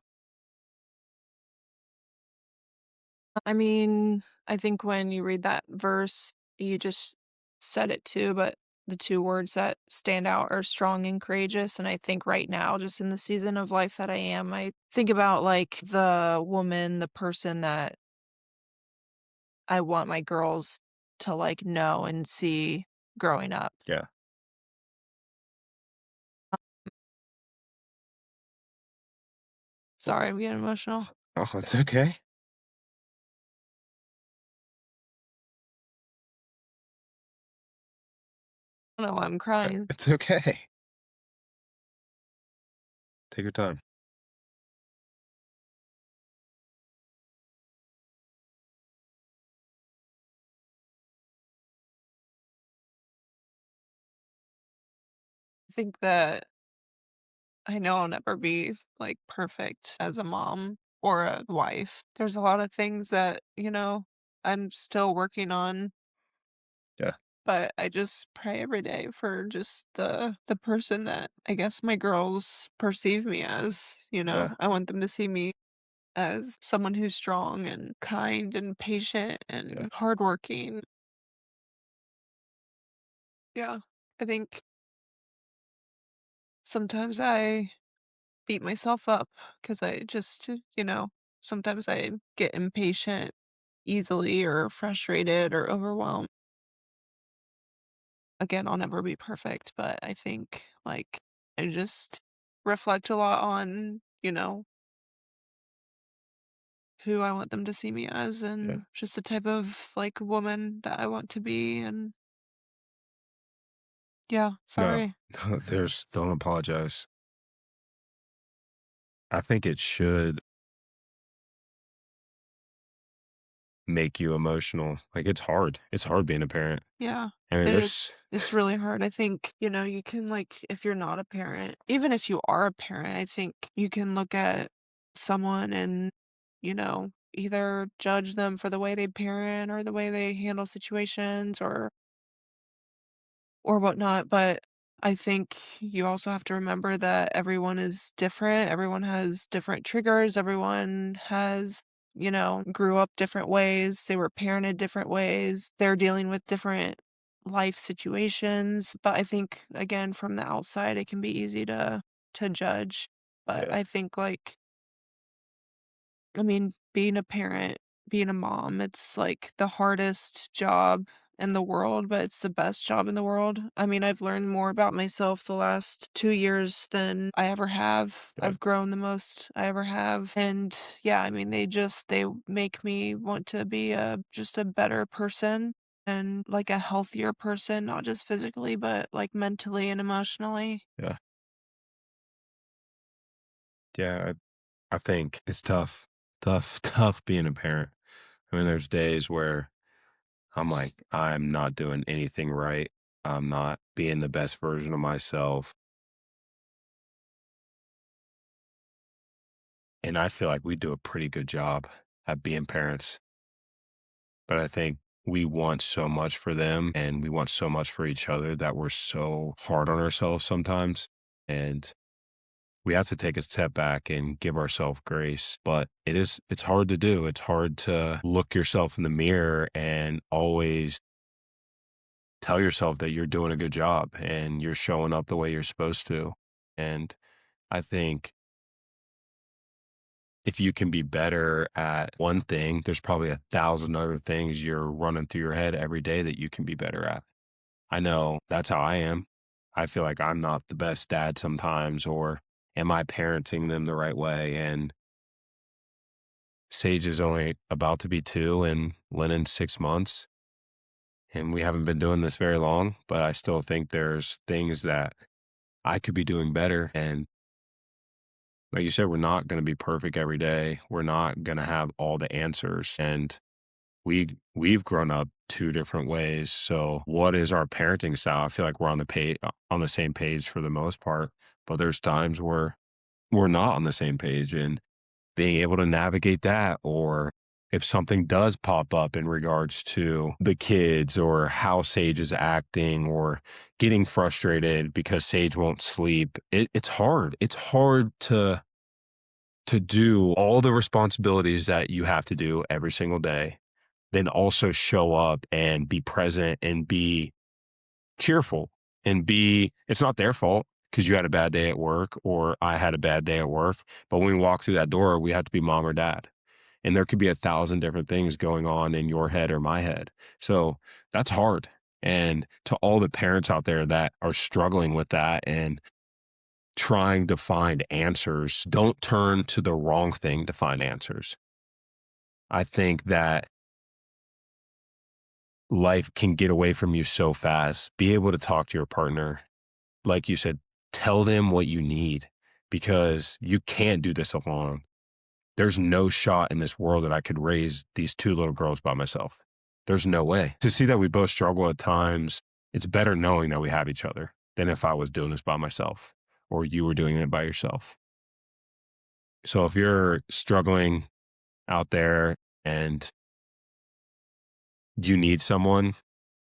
I mean, I think when you read that verse, you just said it too, but the two words that stand out are strong and courageous. And I think right now, just in the season of life that I am, I think about like the woman, the person that I want my girls to like know and see growing up. Yeah. Sorry, I'm getting emotional. Oh, it's okay. I don't know why I'm crying. It's okay. Take your time. I think that I know I'll never be like perfect as a mom or a wife. There's a lot of things that, I'm still working on, Yeah. but I just pray every day for just the person that I guess my girls perceive me as, Yeah. I want them to see me as someone who's strong and kind and patient Yeah. and hardworking. Yeah. I think sometimes I beat myself up because I just, sometimes I get impatient easily or frustrated or overwhelmed. Again, I'll never be perfect, but I think like I just reflect a lot on, who I want them to see me as Yeah. and just the type of like woman that I want to be. And yeah, No, sorry. no, don't apologize. I think it should make you emotional. Like it's hard. It's hard being a parent. Yeah, I mean, it there's is. It's really hard. I think, you can like, if you're not a parent, even if you are a parent, I think you can look at someone and, either judge them for the way they parent or the way they handle situations or whatnot. But I think you also have to remember that everyone is different. Everyone has different triggers. Everyone has, grew up different ways. They were parented different ways. They're dealing with different life situations. But I think again, from the outside, it can be easy to judge. But yeah, I think like I mean, being a parent, being a mom, it's like the hardest job in the world, but it's the best job in the world. I mean, I've learned more about myself the last 2 years than I ever have. yeah, I've grown the most I ever have. And yeah, I mean, they make me want to be just a better person and like a healthier person, not just physically, but like mentally and emotionally. yeah, yeah. I think it's tough, tough, tough being a parent. I mean, there's days where I'm like, I'm not doing anything right. I'm not being the best version of myself. And I feel like we do a pretty good job at being parents. But I think we want so much for them and we want so much for each other that we're so hard on ourselves sometimes. And we have to take a step back and give ourselves grace. But it's hard to do. It's hard to look yourself in the mirror and always tell yourself that you're doing a good job and you're showing up the way you're supposed to. And I think if you can be better at one thing, there's probably 1,000 other things you're running through your head every day that you can be better at. I know that's how I am. I feel like I'm not the best dad sometimes, or am I parenting them the right way? And Sage is only about to be 2 and Lennon's 6 months. And we haven't been doing this very long, but I still think there's things that I could be doing better. And like you said, we're not going to be perfect every day. We're not going to have all the answers. And we've grown up 2 different ways. So what is our parenting style? I feel like we're on the same page for the most part, but there's times where we're not on the same page, and being able to navigate that, or if something does pop up in regards to the kids or how Sage is acting or getting frustrated because Sage won't sleep, it's hard. It's hard to do all the responsibilities that you have to do every single day, then also show up and be present and be cheerful. And B, it's not their fault because you had a bad day at work or I had a bad day at work. But when we walk through that door, we have to be mom or dad. And there could be 1,000 different things going on in your head or my head. So that's hard. And to all the parents out there that are struggling with that and trying to find answers, don't turn to the wrong thing to find answers. I think that life can get away from you so fast. Be able to talk to your partner. Like you said, tell them what you need because you can't do this alone. There's no shot in this world that I could raise these 2 little girls by myself. There's no way. To see that we both struggle at times, it's better knowing that we have each other than if I was doing this by myself or you were doing it by yourself. So if you're struggling out there and you need someone,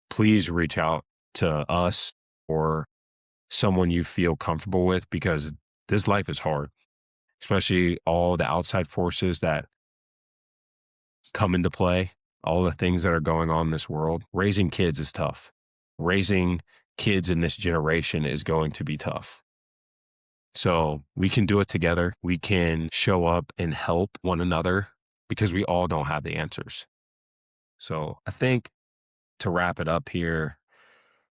please reach out to us or someone you feel comfortable with because this life is hard, especially all the outside forces that come into play, all the things that are going on in this world. Raising kids is tough. Raising kids in this generation is going to be tough. So we can do it together. We can show up and help one another because we all don't have the answers. So I think to wrap it up here,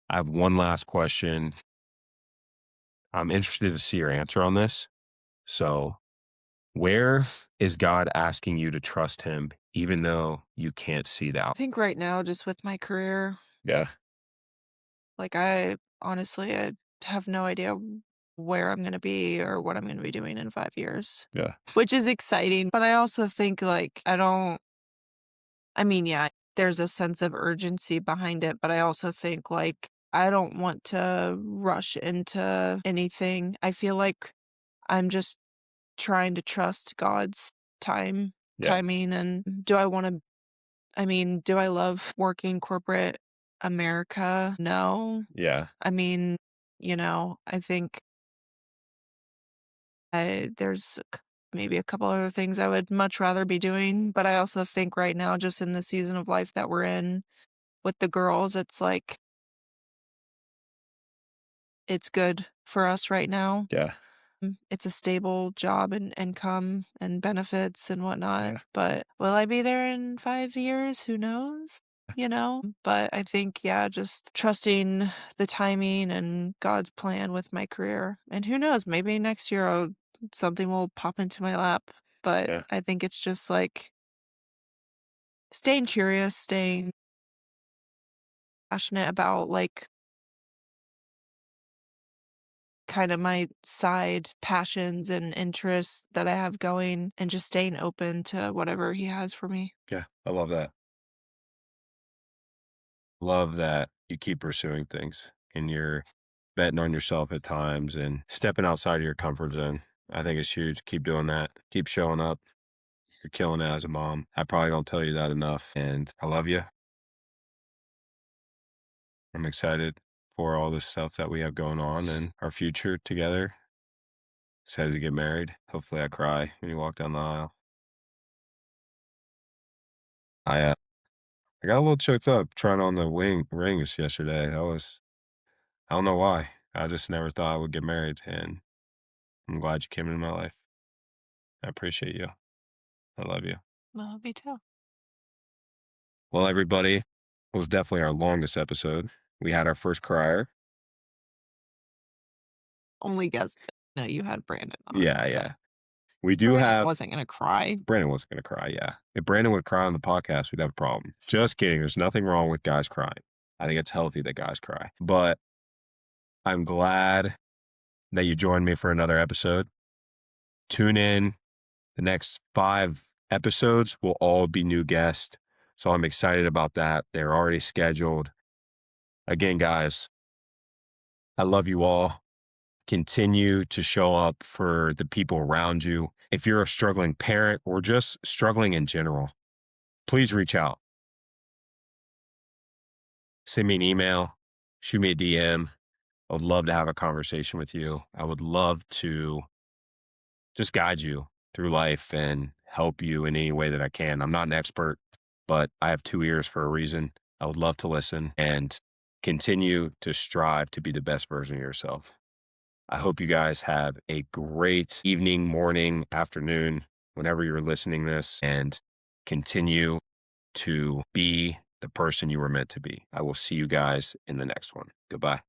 I have one last question. I'm interested to see your answer on this. So, where is God asking you to trust him even though you can't see the I think right now, just with my career, Yeah. like I honestly, I have no idea where I'm going to be or what I'm going to be doing in 5 years, Yeah. which is exciting. But I also think like, I mean, yeah, there's a sense of urgency behind it, but I also think like, I don't want to rush into anything. I feel like I'm just trying to trust God's Yeah. timing. And do I want to, I mean, do I love working corporate America? No. Yeah. I mean, I think there's maybe a couple other things I would much rather be doing, but I also think right now, just in the season of life that we're in with the girls, it's like it's good for us right now. Yeah. It's a stable job and income and benefits and whatnot. Yeah. But will I be there in 5 years? Who knows? But I think, yeah, just trusting the timing and God's plan with my career. And who knows, maybe next year something will pop into my lap. But Yeah. I think it's just like staying curious, staying passionate about like kind of my side passions and interests that I have going and just staying open to whatever he has for me. Yeah. I love that. Love that you keep pursuing things and you're betting on yourself at times and stepping outside of your comfort zone. I think it's huge. Keep doing that. Keep showing up. You're killing it as a mom. I probably don't tell you that enough. And I love you. I'm excited for all this stuff that we have going on and our future together. Excited to get married. Hopefully I cry when you walk down the aisle. I got a little choked up trying on the rings yesterday. I don't know why. I just never thought I would get married, and I'm glad you came into my life. I appreciate you. I love you. Well, me too. Well, everybody, it was definitely our longest episode. We had our first crier. Only guess. No, you had Brandon on. Yeah, yeah. We do Brandon have. wasn't gonna cry. Brandon wasn't going to cry, yeah. If Brandon would cry on the podcast, we'd have a problem. Just kidding. There's nothing wrong with guys crying. I think it's healthy that guys cry. But I'm glad that you joined me for another episode. Tune in. The next 5 episodes will all be new guests. So I'm excited about that. They're already scheduled. Again, guys, I love you all. Continue to show up for the people around you. If you're a struggling parent or just struggling in general, please reach out. Send me an email, shoot me a DM. I would love to have a conversation with you. I would love to just guide you through life and help you in any way that I can. I'm not an expert, but I have 2 ears for a reason. I would love to listen and continue to strive to be the best version of yourself. I hope you guys have a great evening, morning, afternoon, whenever you're listening this, and continue to be the person you were meant to be. I will see you guys in the next one. Goodbye.